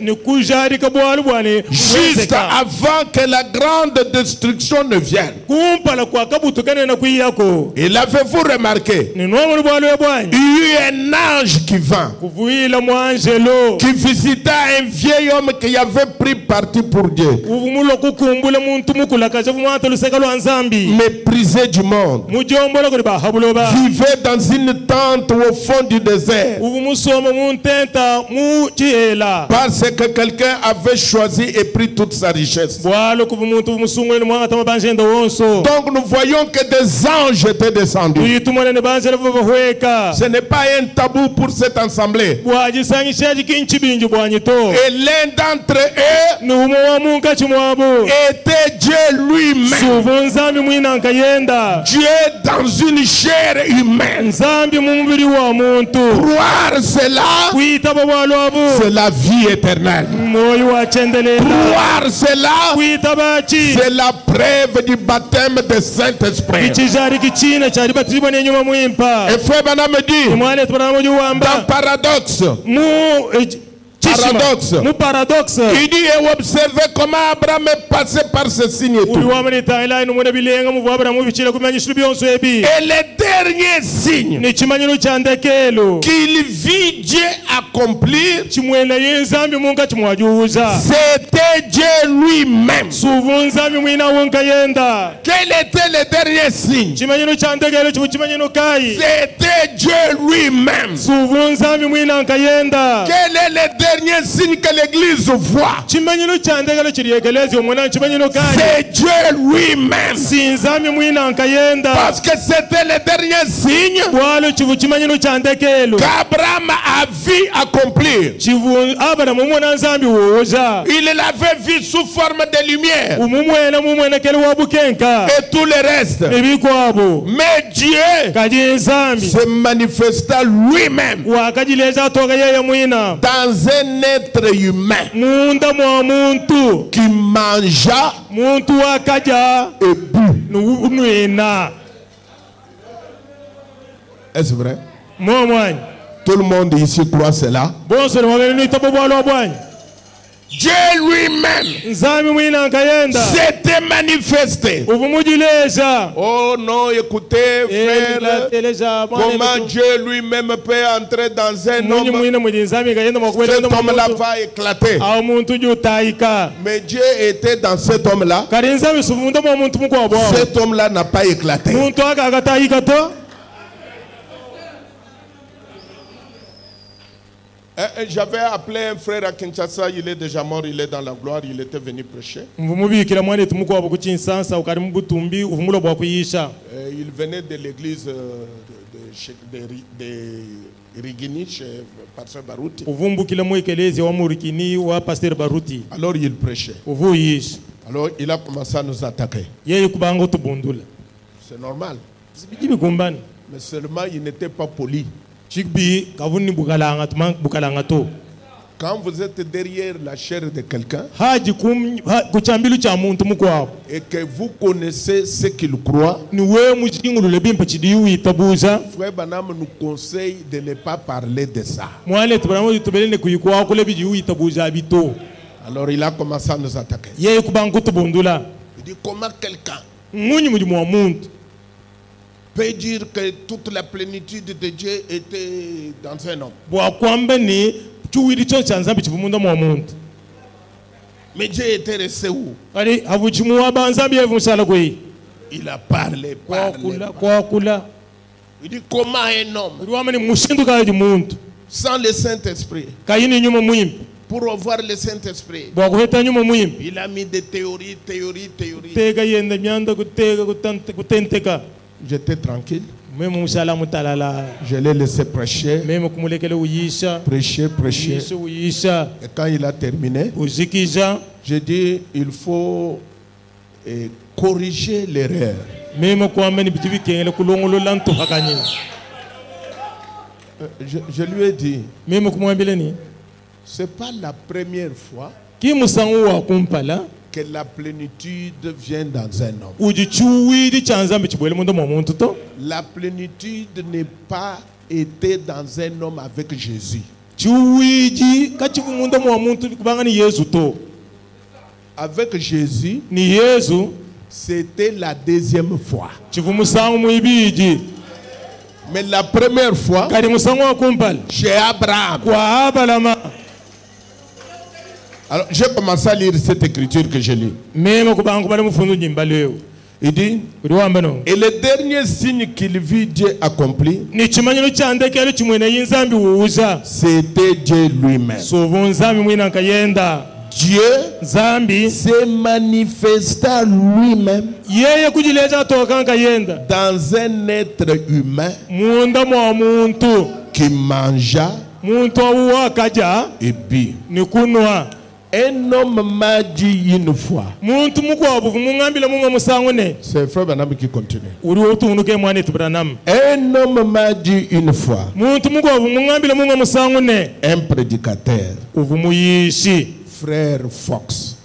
juste avant que la grande destruction ne vienne. Et l'avez-vous remarqué? Il y a eu un ange qui vint, qui visita un vieil homme qui avait pris parti pour Dieu, méprisé du monde, vivait dans une tente au fond du désert, parce que quelqu'un avait choisi et pris toute sa richesse. Donc nous voyons que des anges étaient descendus. Ce n'est pas un tabou pour cette assemblée. Et l'un d'entre eux était Dieu lui-même. Dieu dans une chair humaine. Croire cela, c'est la vie éternelle. Croire cela, c'est la preuve du baptême du Saint-Esprit. Et frère Branham me dit, dans paradoxe, il dit, et observez comment Abraham est passé par ce signe et tout. Et le dernier signe qu'il vit Dieu accomplir, c'était Dieu lui-même. Quel était le dernier signe? C'était Dieu lui-même. Quel est le dernier signe que l'Église voit? C'est Dieu lui-même. Parce que c'était le dernier signe qu'Abraham a vu accomplir. Il l'avait vu sous forme de lumière et tout le reste. Mais Dieu se manifesta lui-même dans un être humain qui mangea et but. Est-ce vrai? Tout le monde ici croit cela. Dieu lui-même s'était manifesté. Oh non, écoutez, frère, comment Dieu lui-même peut entrer dans un homme? Cet homme-là va éclater. Mais Dieu était dans cet homme-là. Cet homme-là n'a pas éclaté. J'avais appelé un frère à Kinshasa, il est déjà mort, il est dans la gloire, il était venu prêcher. Il venait de l'église de Rigini chez Pasteur Baruti. Alors il prêchait. Alors il a commencé à nous attaquer. C'est normal. Mais seulement il n'était pas poli. Quand vous êtes derrière la chair de quelqu'un et que vous connaissez ce qu'il croit, Frère Branham nous conseille de ne pas parler de ça. Alors il a commencé à nous attaquer. Il dit, comment quelqu'un peut dire que toute la plénitude de Dieu était dans un homme? Mais Dieu était resté où? Il a parlé. Il dit, comment un homme sans le Saint-Esprit, pour avoir le Saint-Esprit, il a mis des théories. J'étais tranquille. Je l'ai laissé prêcher. Prêcher. Et quand il a terminé, j'ai dit, il faut corriger l'erreur. Je lui ai dit, c'est pas la première fois que la plénitude vient dans un homme. La plénitude n'est pas été dans un homme avec Jésus. Avec Jésus, c'était la deuxième fois. Mais la première fois, chez Abraham. Alors, j'ai commencé à lire cette écriture que je lis. Il dit, et le dernier signe qu'il vit Dieu accompli, c'était Dieu lui-même. Dieu s'est manifesté lui-même dans un être humain qui mangea et but. Un homme m'a dit une fois. C'est Frère Branham qui continue. Un homme m'a dit une fois. Un prédicateur. Frère Fox.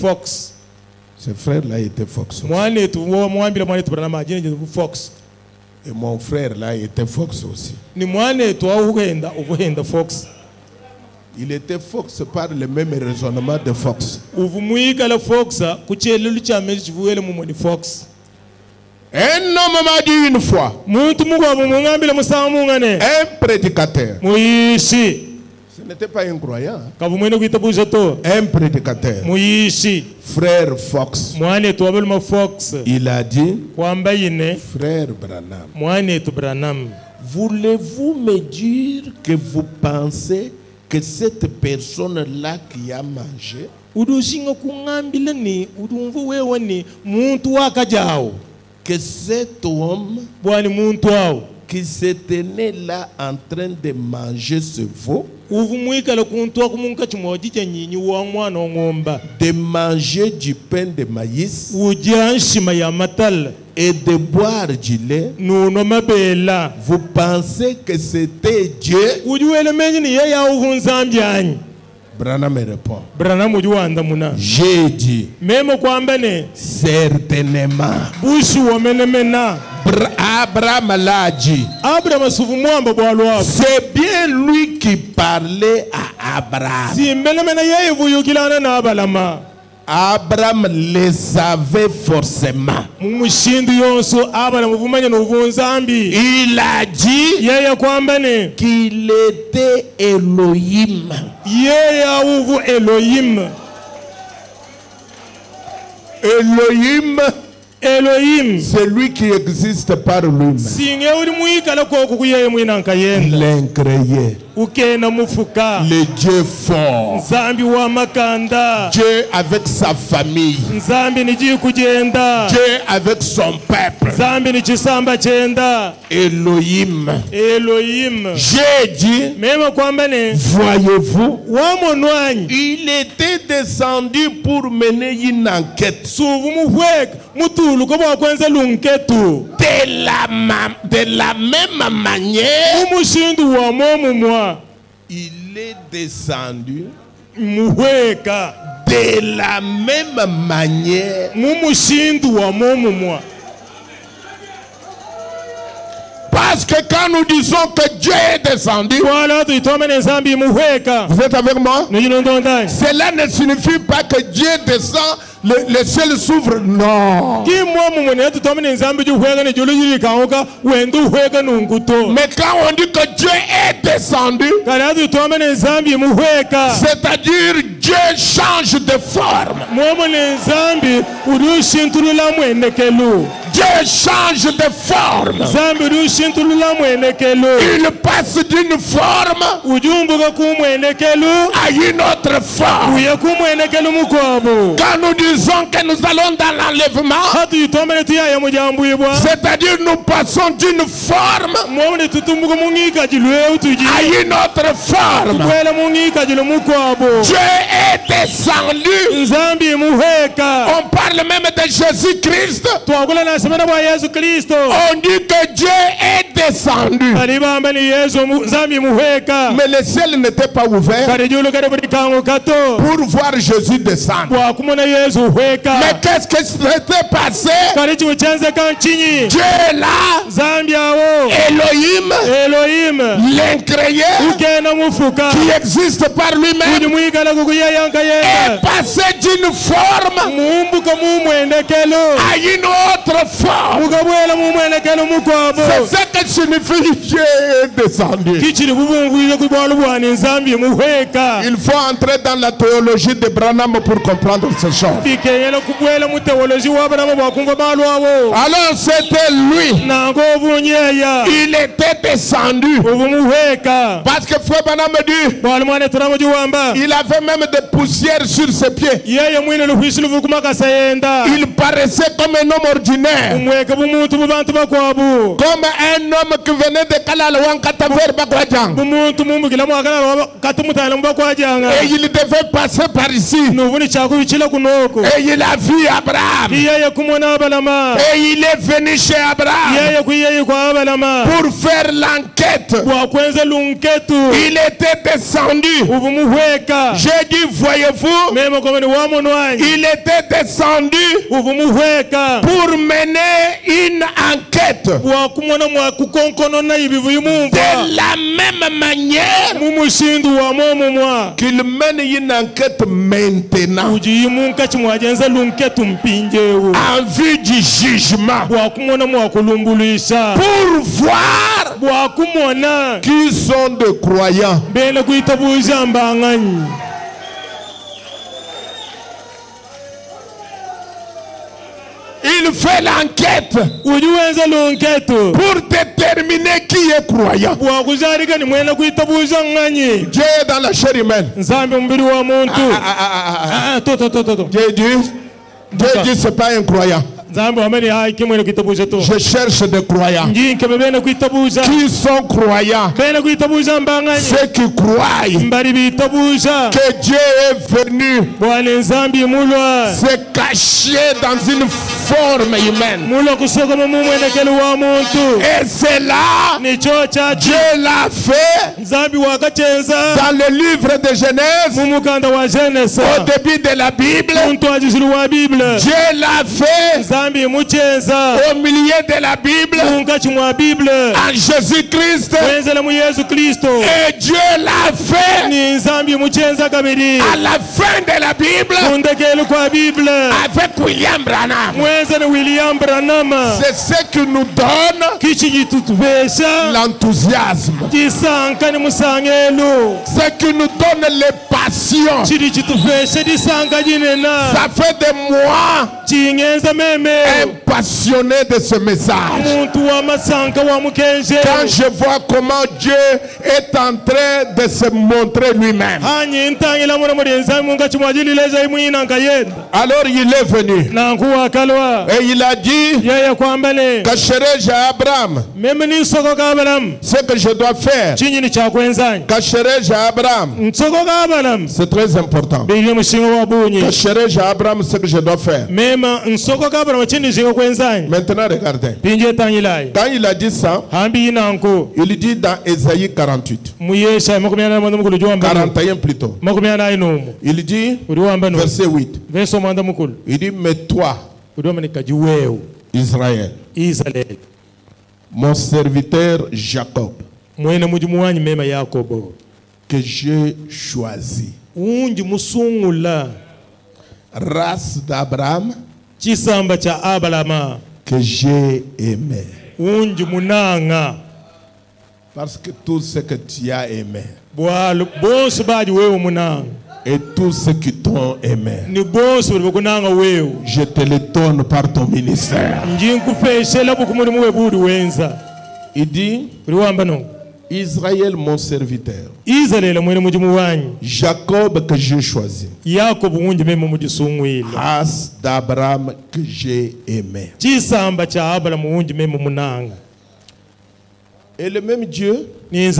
Fox. Ce frère-là était Fox. Et mon frère-là était Fox aussi. Il était Fox par le même raisonnement de Fox. Un homme m'a dit une fois, un prédicateur, ce n'était pas un croyant, un prédicateur, frère Fox, il a dit, frère Branham, voulez-vous me dire que vous pensez que cette personne-là qui a mangé, que cet homme qui se tenait là en train de manger ce veau, de manger du pain de maïs et de boire du lait, vous pensez que c'était Dieu? Branham me répond. J'ai dit certainement. Abraham l'a dit. C'est bien lui qui parlait à Abraham. Abraham le savait forcément. Il a dit qu'il était Elohim. Elohim, c'est lui qui existe par lui-même. L'incréé, le Dieu fort, Dieu avec sa famille, Dieu avec son peuple, Elohim. J'ai dit, voyez-vous, il était descendu pour mener une enquête. De la même manière, il est descendu de la même manière. Parce que quand nous disons que Dieu est descendu, vous êtes avec moi? Cela ne signifie pas que Dieu descend, le ciel s'ouvre. Non. Mais quand on dit que Dieu est descendu, c'est-à-dire Dieu change de forme. Dieu change de forme. Il passe d'une forme à une autre forme. Quand nous disons que nous allons dans l'enlèvement, c'est-à-dire nous passons d'une forme à une autre forme. Dieu est descendu. On parle même de Jésus-Christ. On dit que Dieu est descendu. Mais le ciel n'était pas ouvert pour voir Jésus descendre. Mais qu'est-ce qui s'était passé? Dieu est là. Elohim, l'incréé, qui existe par lui-même, est passé d'une forme à une autre forme. C'est ça que signifie Dieu est descendu. Il faut entrer dans la théologie de Branham pour comprendre ces choses. Alors c'était lui. Il était descendu. Parce que Frère Branham me dit, il avait même des poussières sur ses pieds. Il paraissait comme un homme ordinaire. Comme un homme qui venait de Kalalawan Kataver Bagwadjang. Et il devait passer par ici. Et il a vu Abraham. Et il est venu chez Abraham pour faire l'enquête. Il était descendu. J'ai dit, voyez-vous, il était descendu pour mener une enquête. De la même manière qu'il mène une enquête maintenant en vue du jugement pour voir qui sont des croyants. Il fait l'enquête pour déterminer qui est croyant. Dieu est dans la chair humaine. Dieu dit c'est pas un croyant. Je cherche des croyants. Qui sont croyants? Ceux qui croient que Dieu est venu se cacher dans une forme humaine. Et c'est là Dieu l'a fait dans le livre de Genèse. Au début de la Bible, Dieu l'a fait au milieu de la Bible, en Jésus-Christ, et Dieu l'a fait à la fin de la Bible avec William Branham. C'est ce qui nous donne l'enthousiasme, ce qui nous donne les passions. Ça fait des mois passionné de ce message. Quand je vois comment Dieu est en train de se montrer lui-même, alors il est venu et il a dit, cacherai-je à Abraham ce que je dois faire? Cacherai-je à Abraham? C'est très important. Cacherai-je à Abraham ce que je dois faire? Maintenant regardez. Quand il a dit ça, il dit dans Ésaïe 48. 41 plutôt. Il dit, verset 8. Il dit, mais toi, Israël, mon serviteur Jacob, que j'ai choisi, race d'Abraham, que j'ai aimé. Parce que tout ce que tu as aimé et tout ce qui t'ont aimé, je te le donne par ton ministère. Il dit, Israël mon serviteur, Jacob que j'ai choisi, race d'Abraham que j'ai aimé. Et le même Dieu vient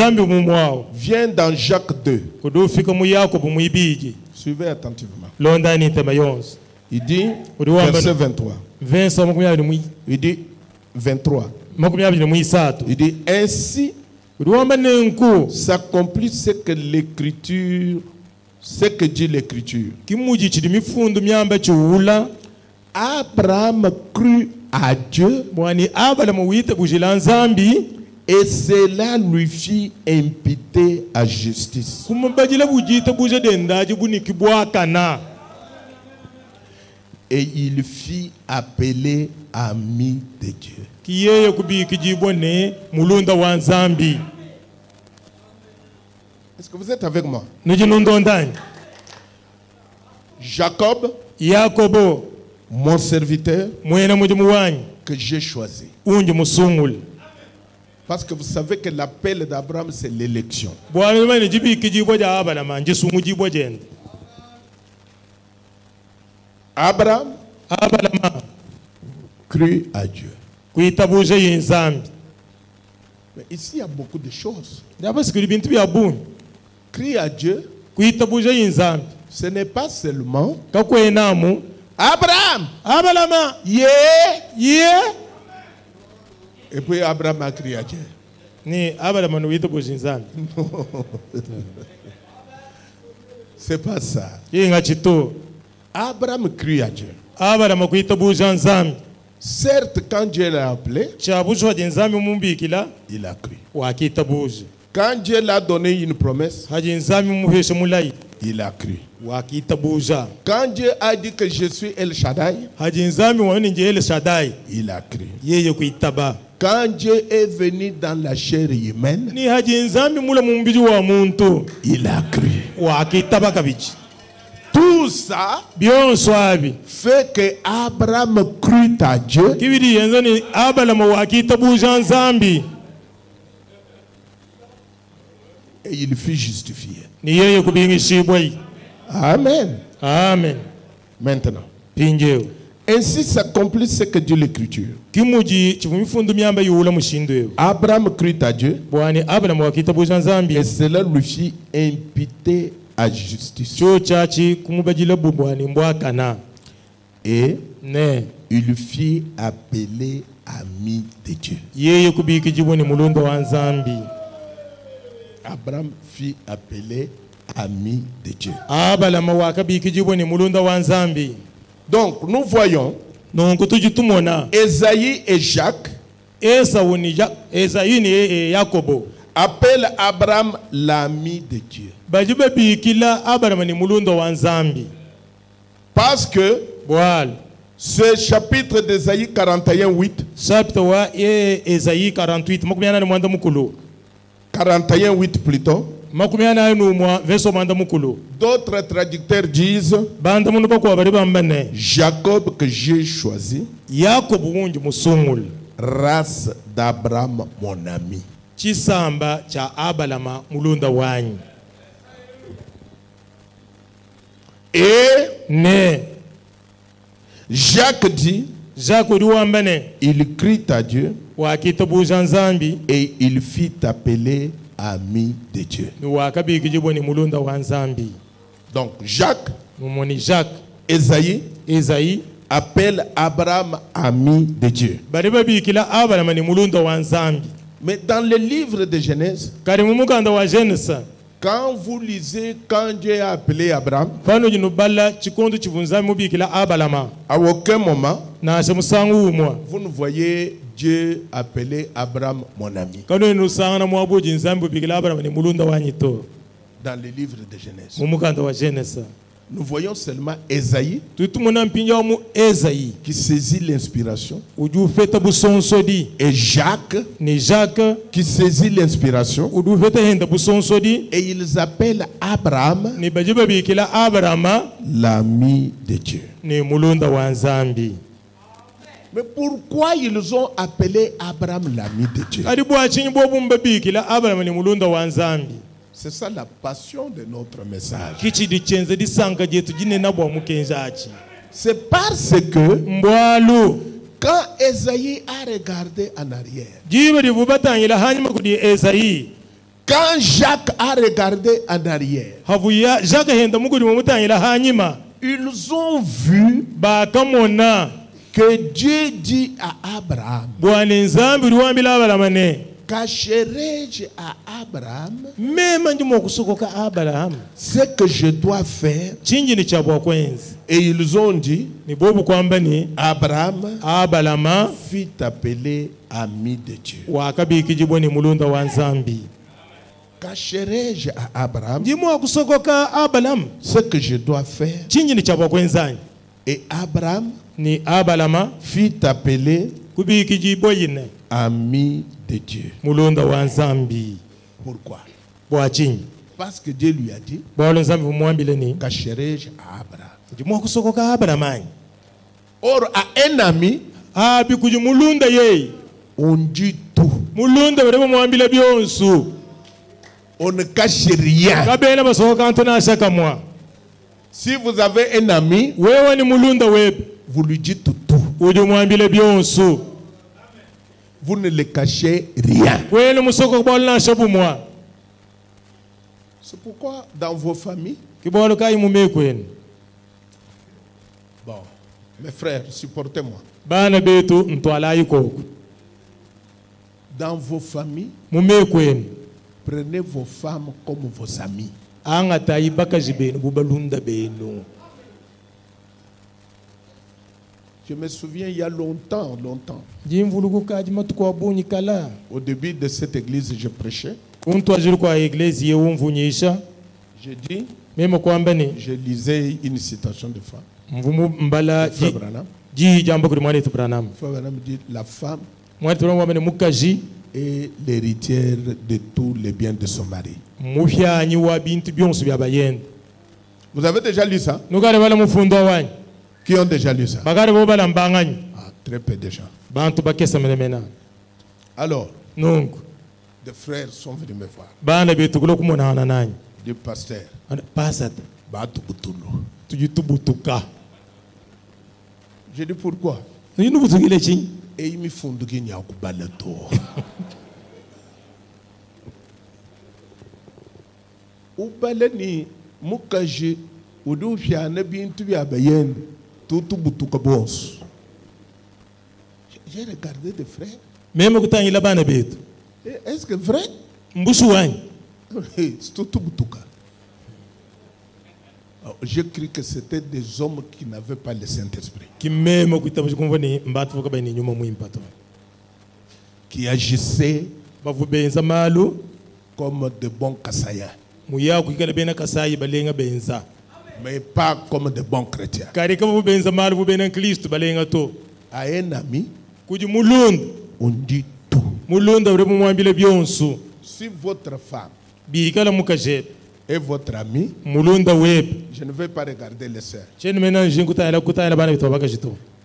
dans Jacques 2. Suivez attentivement. Il dit, verset 23. Il dit, 23. Il dit, ainsi s'accomplit ce que l'écriture, ce que dit l'écriture. Abraham crut à Dieu et cela lui fit imputer à justice. Et il fit appeler ami de Dieu. Est-ce que vous êtes avec moi? Jacob, mon serviteur, que j'ai choisi. Parce que vous savez que l'appel d'Abraham, c'est l'élection. Abraham crut à Dieu. Mais ici, il y a beaucoup de choses. Crie à Dieu. Ce n'est pas seulement Abraham. Yeah. Et puis Abraham a crié à Dieu. C'est pas ça. Abraham crie à Dieu. Certes, quand Dieu l'a appelé, il a cru. Quand Dieu l'a donné une promesse, il a cru. Quand Dieu a dit que je suis El Shaddai, il a cru. Quand Dieu est venu dans la chair humaine, il a cru. Tout ça fait que Abraham crut à Dieu. Et il fut justifié. Amen. Amen. Maintenant, ainsi s'accomplit ce que dit l'Écriture. Abraham crut à Dieu et cela lui fit imputer à justice. Et il fit appeler ami de Dieu. Abraham fit appeler ami de Dieu. Donc nous voyons Esaïe et Jacques appellent Abraham l'ami de Dieu. Parce que ce chapitre d'Esaïe 41:8, 41:8 plutôt, d'autres traducteurs disent Jacob que j'ai choisi, race d'Abraham mon ami. Et Jacques dit, il crie à Dieu et il fit appeler ami de Dieu. Donc Jacques, Esaïe appelle Abraham ami de Dieu. Mais dans le livre de Genèse, quand vous lisez quand Dieu a appelé Abraham, à aucun moment vous ne voyez Dieu appeler Abraham mon ami. Dans le livre de Genèse, nous voyons seulement Esaïe qui saisit l'inspiration et Jacques qui saisit l'inspiration et ils appellent Abraham l'ami de Dieu. Mais pourquoi ils ont appelé Abraham l'ami de Dieu? C'est ça la passion de notre message. C'est parce que quand Esaïe a regardé en arrière, quand Jacques a regardé en arrière, ils ont vu que Dieu dit à Abraham, cacherai-je à Abraham ce que je dois faire? Et ils ont dit, Abraham fit appeler ami de Dieu. Cacherai-je à Abraham ce que je dois faire? Et Abraham fit appeler ami de Dieu. Pourquoi? Parce que Dieu lui a dit, cacherai-je à Abraham? Or, à un ami, on dit tout. On ne cache rien. Si vous avez un ami, vous lui dites tout. Vous ne les cachez rien. C'est pourquoi dans vos familles, bon, mes frères, supportez-moi. Dans vos familles, prenez vos femmes comme vos amis. Je me souviens il y a longtemps. Au début de cette église, je prêchais. J'ai dit, je lisais une citation de femme. Frère Branham dit, la femme est l'héritière de tous les biens de son mari. Vous avez déjà lu ça? Qui ont déjà lu ça? Ah, très peu de gens. Alors, des frères sont venus me voir. Du pasteur. J'ai dit pourquoi? Et il me font de gagner à Kubalato. Ou balani mukaji udu fiana bintu ya bayen tout butuka bons. J'ai regardé des frères. Même quand il a ban bête. Est-ce que vrai? Mbusouane. C'est tout butuka. J'ai cru que c'était des hommes qui n'avaient pas le Saint-Esprit. Qui agissaient comme de bons Kassayas. Mais pas comme de bons chrétiens. À un ami, on dit tout. Si votre femme et votre ami, je ne vais pas regarder les sœurs.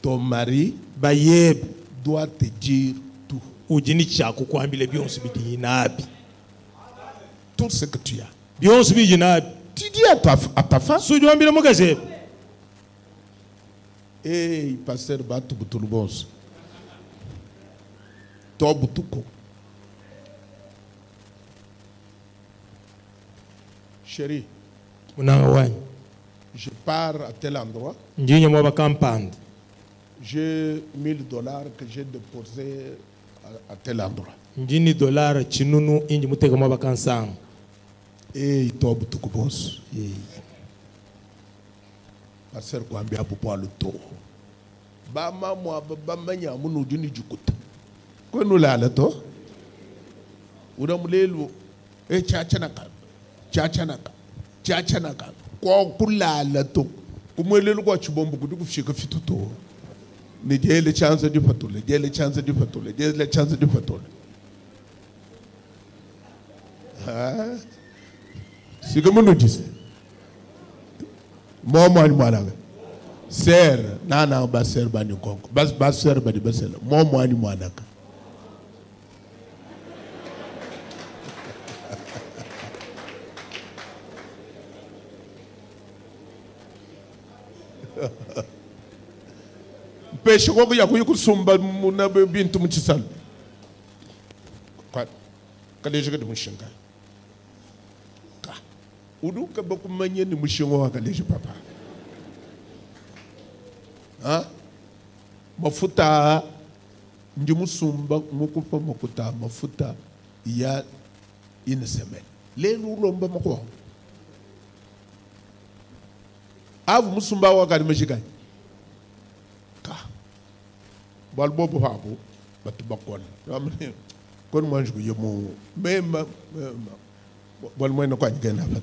Ton mari doit te dire tout. Tout ce que tu as. Tu dis à ta femme. Et pasteur Batu Butulbos. Tobutuko. Chérie, je pars à tel endroit. J'ai $1000 que j'ai déposé à tel endroit. Et il tombe tout le boss. Pasteur Kwambia pour le tour. Bama moi bamanya munu duni jukuta. Ko nous la to. Uramulelu e chachanaka. Chachanaka. Kwa kula la to. Kumwelelu kwa chibombo kudu fika fituto. Ni jele chance du patole, jele chance du patole, jele chance du patole. Ah. C'est comme nous disons. Moi, Sœur, nana basser bani konko. Basser bani basser. Moi, naka. Peshe koko yakuyu sumba munabe bintu mchisal. Kwa kaleje ke mushinga. Ka udu ka bakumanye ni mushinga wa kaleje papa. Ah? Mafuta ndimusumba mukupa makuta mafuta ya une semaine. Lelu lomba makwa. Avu musumba wa kali mashikai. Balbo Pabo, but Bakon. Couldn't manage with your move. Même, one way no quite again.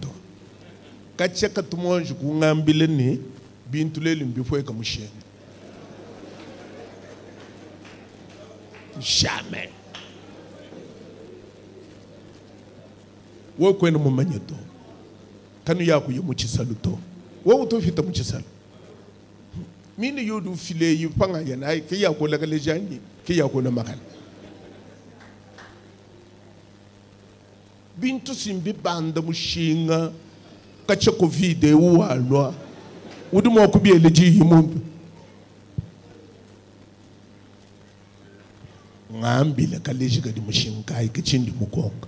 Catch a cat monge, Gungam Billini, being to let him before a commission. Jamais. Work when a moment. Can you yaku you much saluto? What would you fit a much salut? Mini you do filet you panga and I kia kola kalejani, kia kola makan. Bintu simbi banda mushinga, kachako vide uwa loa. Udu mo kubi eleji yimundu. ngambile kalejika di mushinkai kichindi mukonga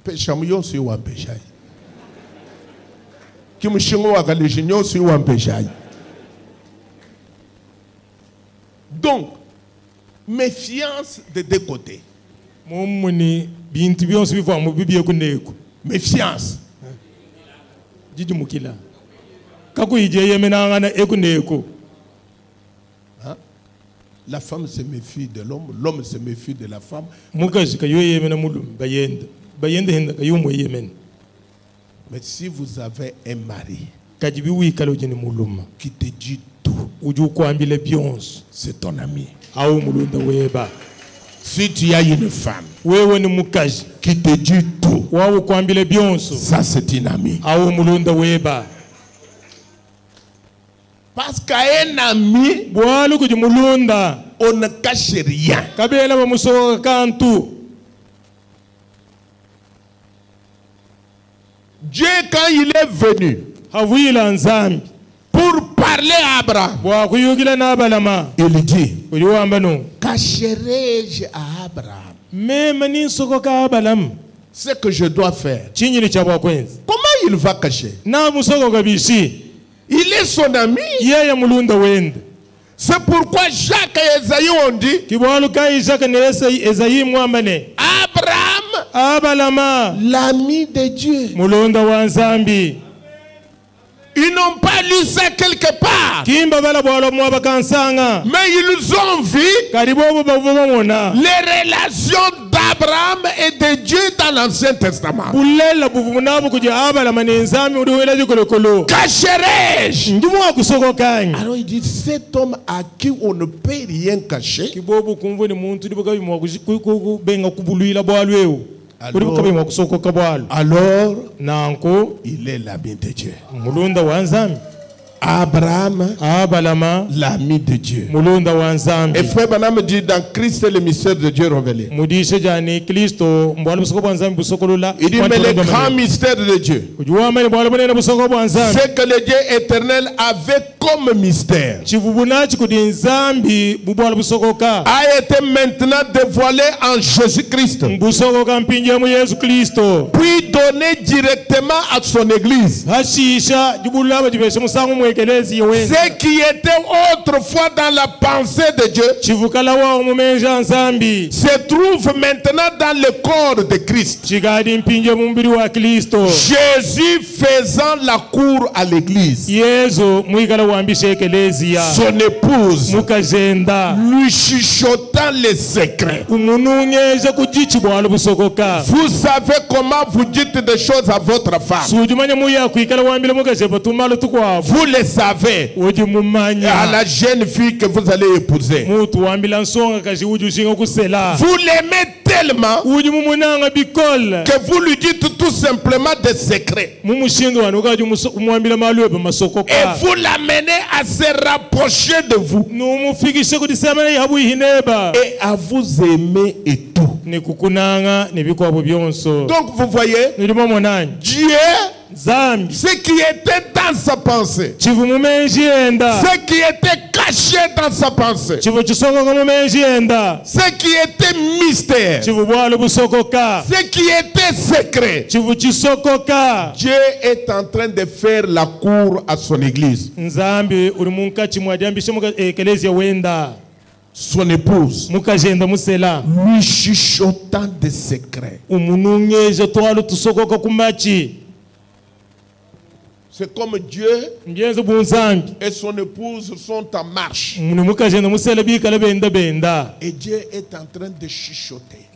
pesha muyonso iwampeshai kimushingo wa kaleji nyonso iwampeshai. Donc méfiance de deux côtés. Momoni bintu byonso biva mu bibiye kuneko. Méfiance. Jiji mukila. Kako ijeye menangana ekuneko. La femme se méfie de l'homme, l'homme se méfie de la femme. Mukaji kayoye mena mulum bayende. Bayende henda kayumo yemen. Mais si vous avez un mari kajibi wi kalojini muluma qui te dit tout, uju kwambile byonso, c'est ton ami. Au mulunda weba. Si tu as une femme wewe ni mukaji qui te dit tout, wawo kwambile byonso, ça c'est une amie. Au mulunda weba. Parce qu'un ami, bwalu kuji mulunda, on ne cache rien. Kabela ba musoka kantu. Dieu, quand il est venu pour parler à Abraham, il dit, cacherai-je à Abraham ce que je dois faire? Comment il va cacher? Il est son ami. C'est pourquoi Jacques et Esaïe ont dit, Abraham, l'ami de Dieu. Ils n'ont pas lu ça quelque part, mais ils ont vu les relations d'Abraham et de Dieu dans l'Ancien Testament. Cacherai-je? Alors il dit, cet homme à qui on ne peut rien cacher, alors il est l'ami de Dieu. Abraham, l'ami de Dieu. Et frère Branham dit dans Christ le mystère de Dieu révélé. Il dit mais le grand mystère de Dieu, c'est que le Dieu éternel avait comme mystère a été maintenant dévoilé en Jésus-Christ, puis donné directement à son église. Ce qui était autrefois dans la pensée de Dieu se trouve maintenant dans le corps de Christ. Jésus faisant la cour à l'église, son épouse lui chuchotant les secrets. Vous savez comment vous dites des choses à votre femme. Vous le savez à la jeune fille que vous allez épouser. Vous l'aimez tellement que vous lui dites tout simplement des secrets. Et vous l'amenez à se rapprocher de vous et à vous aimer et tout. Donc vous voyez, Dieu, ce qui était dans sa pensée, ce qui était caché dans sa pensée, ce qui était mystère, ce qui était secret, Dieu est en train de faire la cour à son église. Son épouse lui chuchotant des secrets. C'est comme Dieu et son épouse sont en marche. Et Dieu est en train de chuchoter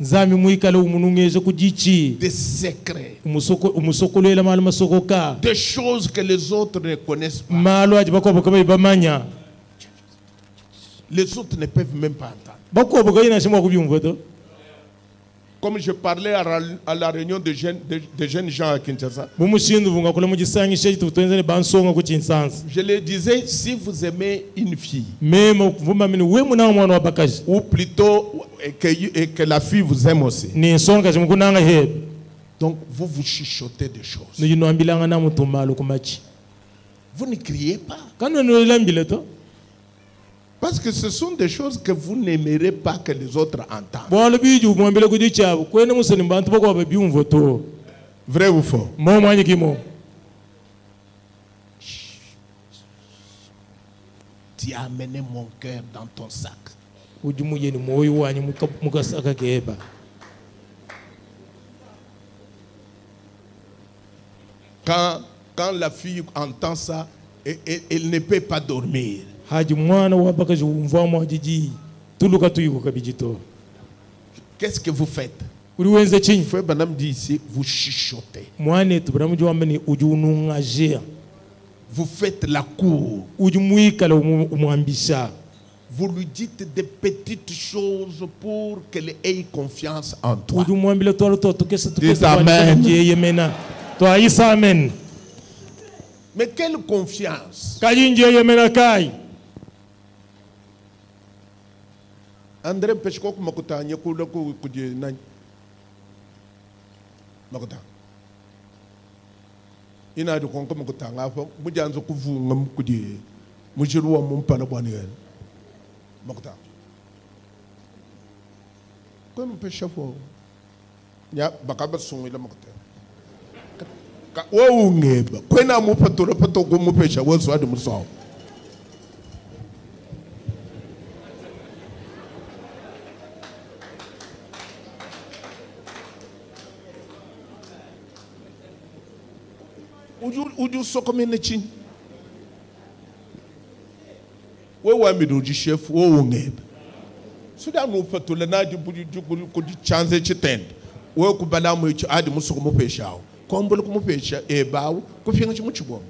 des secrets, des choses que les autres ne connaissent pas. Les autres ne peuvent même pas entendre. Comme je parlais à la réunion de jeunes gens à Kinshasa, je leur disais, si vous aimez une fille, ou plutôt que la fille vous aime aussi, donc vous vous chuchotez des choses. Vous ne criez pas. Parce que ce sont des choses que vous n'aimerez pas que les autres entendent. Vrai ou faux? Tu as amené mon cœur dans ton sac. Quand la fille entend ça, elle ne peut pas dormir. Qu'est-ce que vous faites? Frère Branham dit ici, vous chuchotez. Vous faites la cour. Vous lui dites des petites choses pour qu'elle ait confiance en toi. Dites Amen. Mais quelle confiance? André Peshko Makuta Nyakula Kudi Nan Makuta. Ina de Konko Makuta, Mujanzo Kuvu Mukudi, Mujiru Mumpanabuaniel Makuta. Comme Peshafo Ya Bakaba Sungila Makuta. Oh, neighbor, when I'm up to the Potogo Pesha, what's what I'm saw. Would you so come in the chin? Where were me do chef? Oh, neighbor. So that no to the night you could chance it to tend. Where could Balam which add the Musumo Pesha? Combo como peixe e bau, confiando de muito bom.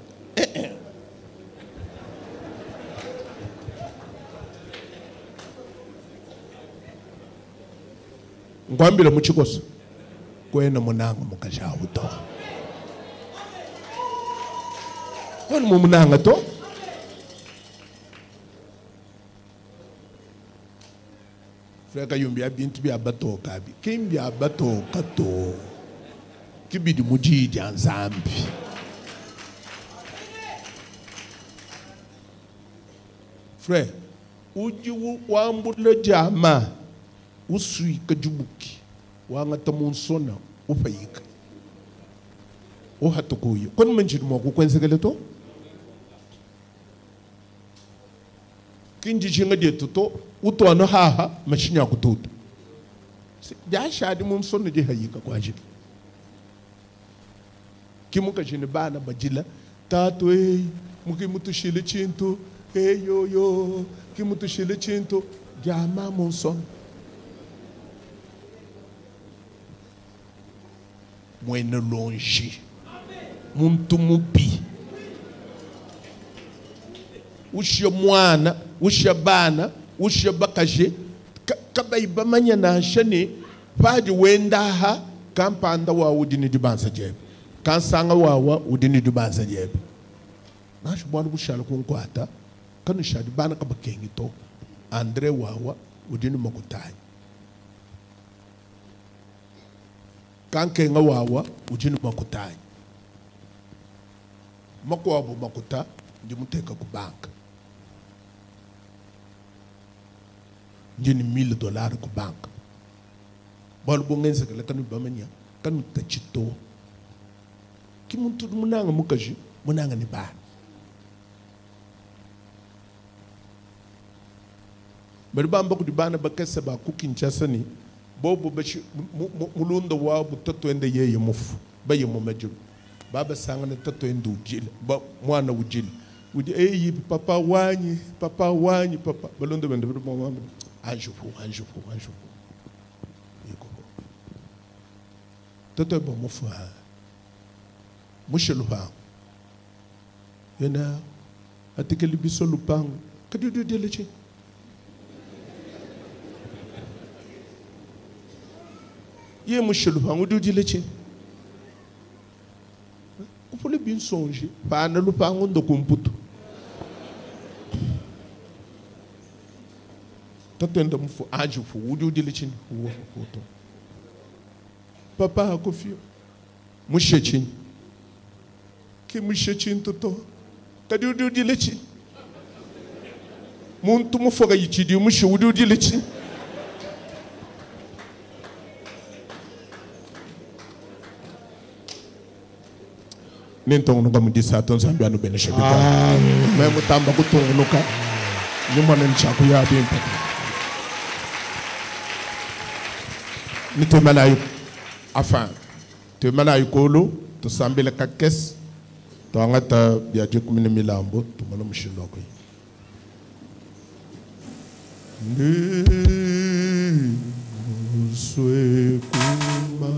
Ngwambira muchikoso. Kwena munanga mukajao to. Kwena munanga to. Freka yumbi abintu bi abato kabi. Kimbi abato kato. Kibidi mujiji anzambi. Frère, uji wambule jama usui kajubuki wangata monsona upayika o hatukuyo kono manjiru mo kwensekele to kinji jinga de to uto ano haha mashinya kututa ja shadi monsona je hayika kwaji kimuka jini bana bajila tato muki mutu shile chinto yo kimutu shile chinto jama monson mwene longe muntu mubi ushya mwana ushya bana ushya bakaje kabaiba manya na shane paji wenda ha kampanda wa udini dibansa jebe kansanga wawa udini dibansa jebe nash bwana bushala kunkwata kanu shadi bana kabakengi to Andre wawa udini makutai kankenga wawa udini makutai makwabu makuta ndi muteka ku bank ndini $1,000 ku bank bolu bongenze kala kanu bamanya kanu tachito kimuntu munanga mukaji munanga ni bana bari bamba ku dibana bakase ba ku Kinshasa ni bobo bashi mulunda wa butato ende yeye mufu baye mu majuru baba sangana tato ende ujile ba mwana ujile udi papa wanyi papa balonda bende mama anjo yiko tato ba mufu mushelu ha yana atikeli bisolu pangu kadidu deleche ye mushelu ha ngudu deleche upole bin songe pa na lupango ndo kumputu tatenda mfu anjo fu udu deleche wo foto papa akofio mushechin ki mushechin toto kadidu deleche muntu mufoga yichidi umushudi udilichi nintongo ngamudisa tonzambi anu beneshebika memu tamba kutongonuka nyumane nchaku ya bimpa nitemana yu enfin temana yu kolo to sambile kakes to angata biaje kumine milambo to mana mushindo ko ni muswe kuma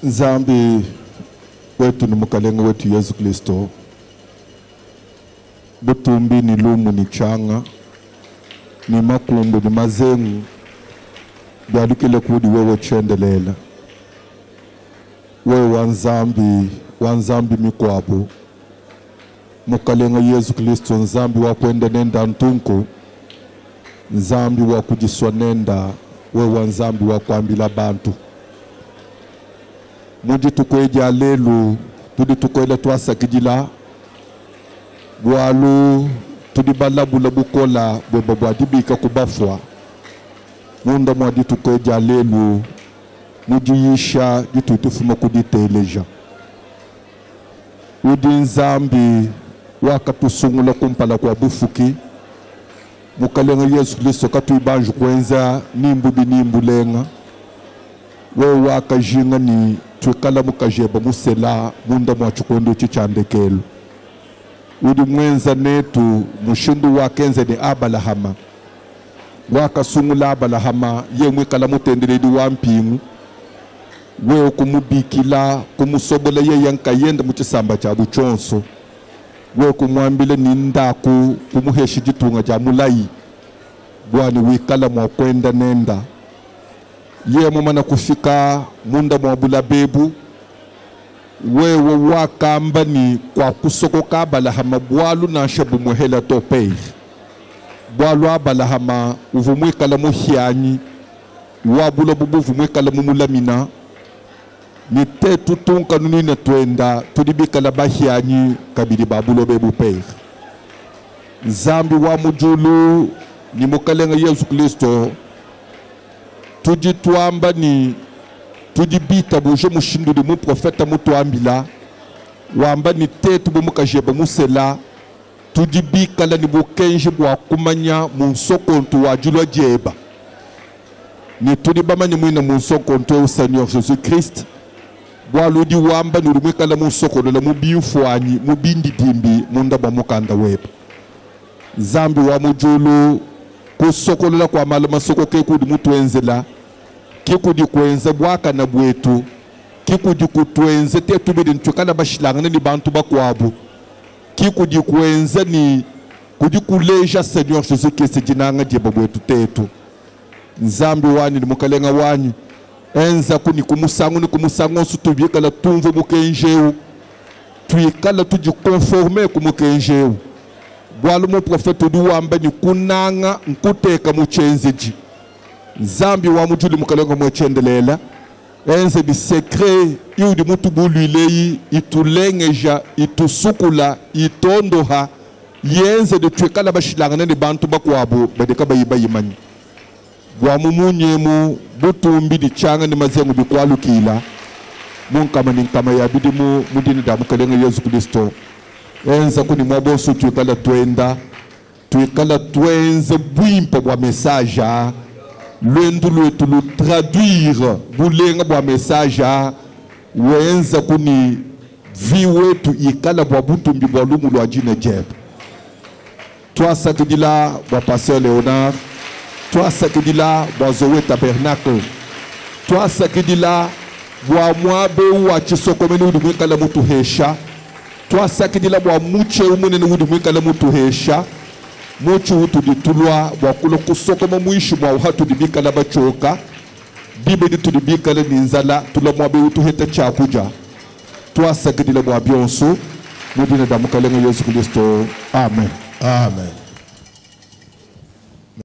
Nzambi wetu ni mukalenga wetu Yesu Kristo butumbi ni lumu ni changa ni makumbu ni mazengu byadukile kudi wewe chendelela wewe wanzambi mikwabo mukalenga Yesu Kristo nzambi wakwenda nenda ntunku nzambi wakujiswa nenda wewe wanzambi wakwambila bantu Muji tukweja lelu, tudi tukwele tuasakijila Bwalu, tudi balabu la bukola Bwebabwa dibika kubafwa Munda mwadi tukweja lelu Muji yisha jitu tufuma kuditeleja Udi nzambi Wakatusungula kumpala kwa bufuki Mukalenga Yesu Kristo katu ibanju kwenza Nimbu binimbu lenga Wewe wakajinga ni Twekala mukajeba musela munda mwachukondo chichandekelo Udi mwenza netu mushindu wakenze ni Abalahama Wakasungula Abalahama Yemwe kala mutendeledi wampingu Wewe kumubikila Kumusobola ye yanka yenda muchisamba cha buchonso we kumwambile ni ndaku kumuheshi jitunga ja mulai bwani wikala mwa kwenda nenda ye mwana kufika munda mwa bula bebu wewe wakamba ni kwa kusoko kabala hama bwalu na shabu muhela topei bwalu abala hama uvumwikala muhianyi wabula bubu uvumwikala mumulamina ni tetu tunka nuni na tuenda tudibikala bahianyi kabili babulo bebu pei zambi wa mujulu ni mukalenga Yesu Kristo tujitwamba ni tujibita buje mushinduli mu profeta mutwambila wamba ni tetu bumukajeba musela tujibikala ni bukenje bwa kumanya munsokonto wa julo jeba ni tudibamanya mwina munsokonto wa Seigneur Jésus Christ bwa ludi wamba ni rumwekala munsokonto la mubiyufwanyi mubindi dimbi munda ba mukanda weba zambi wa mujulu kusokolola kwa malama soko kekudi mutwenzela kikudi kwenza bwaka na bwetu kikudi kutwenze tetu bidi nchukana bashilangane ni bantu bakwabu kikudi kwenza ni kudi kuleja Seigneur Jésus Christ jinanga jeba bwetu tetu nzambi wani ni mukalenga wani enza kuni kumusango sutubikala tumvo mukenjeu tuikala tujikonforme kumukenjeu bwalu mu profeta duwamba ni kunanga nkuteka muchenzeji zambi wa mujuli mukalenga mwechendelela enze di secret yudi mutu bulwileyi itulengeja itusukula itondoha yenze de twekala bashilangana ni bantu bakwabo badeka bayimanyi bwa mumunyemu butumbi di changa ni mazengu bikwalukila munkama ni nkama ya bidimu mudini da mukalenga Yesu Kristo enza kuni mwabosu tuikala tuenze bwimpa bwa message lwendu lwetu lu traduire bulenga bwa message wenza kuni vi wetu ikala bwa butumbi bwa lumu lwa jina jeb twasakidila bwa Pasteur Léonard twasakidila bwa Zoé Tabernacle twasakidila bwa mwabe wa chisokomeni udumwekala mutu hesha twasakidila bwa muche umunene udumwekala mutu hesha mochu utu ditulwa bwa kulo kusokoma muishi bwa uhatu dibikala bachoka bibe ditu dibikala ninzala tula mwabe utu heta chakuja twasakidila bwa bionso mudina damukalenga Yesu Kristo amen. Amen.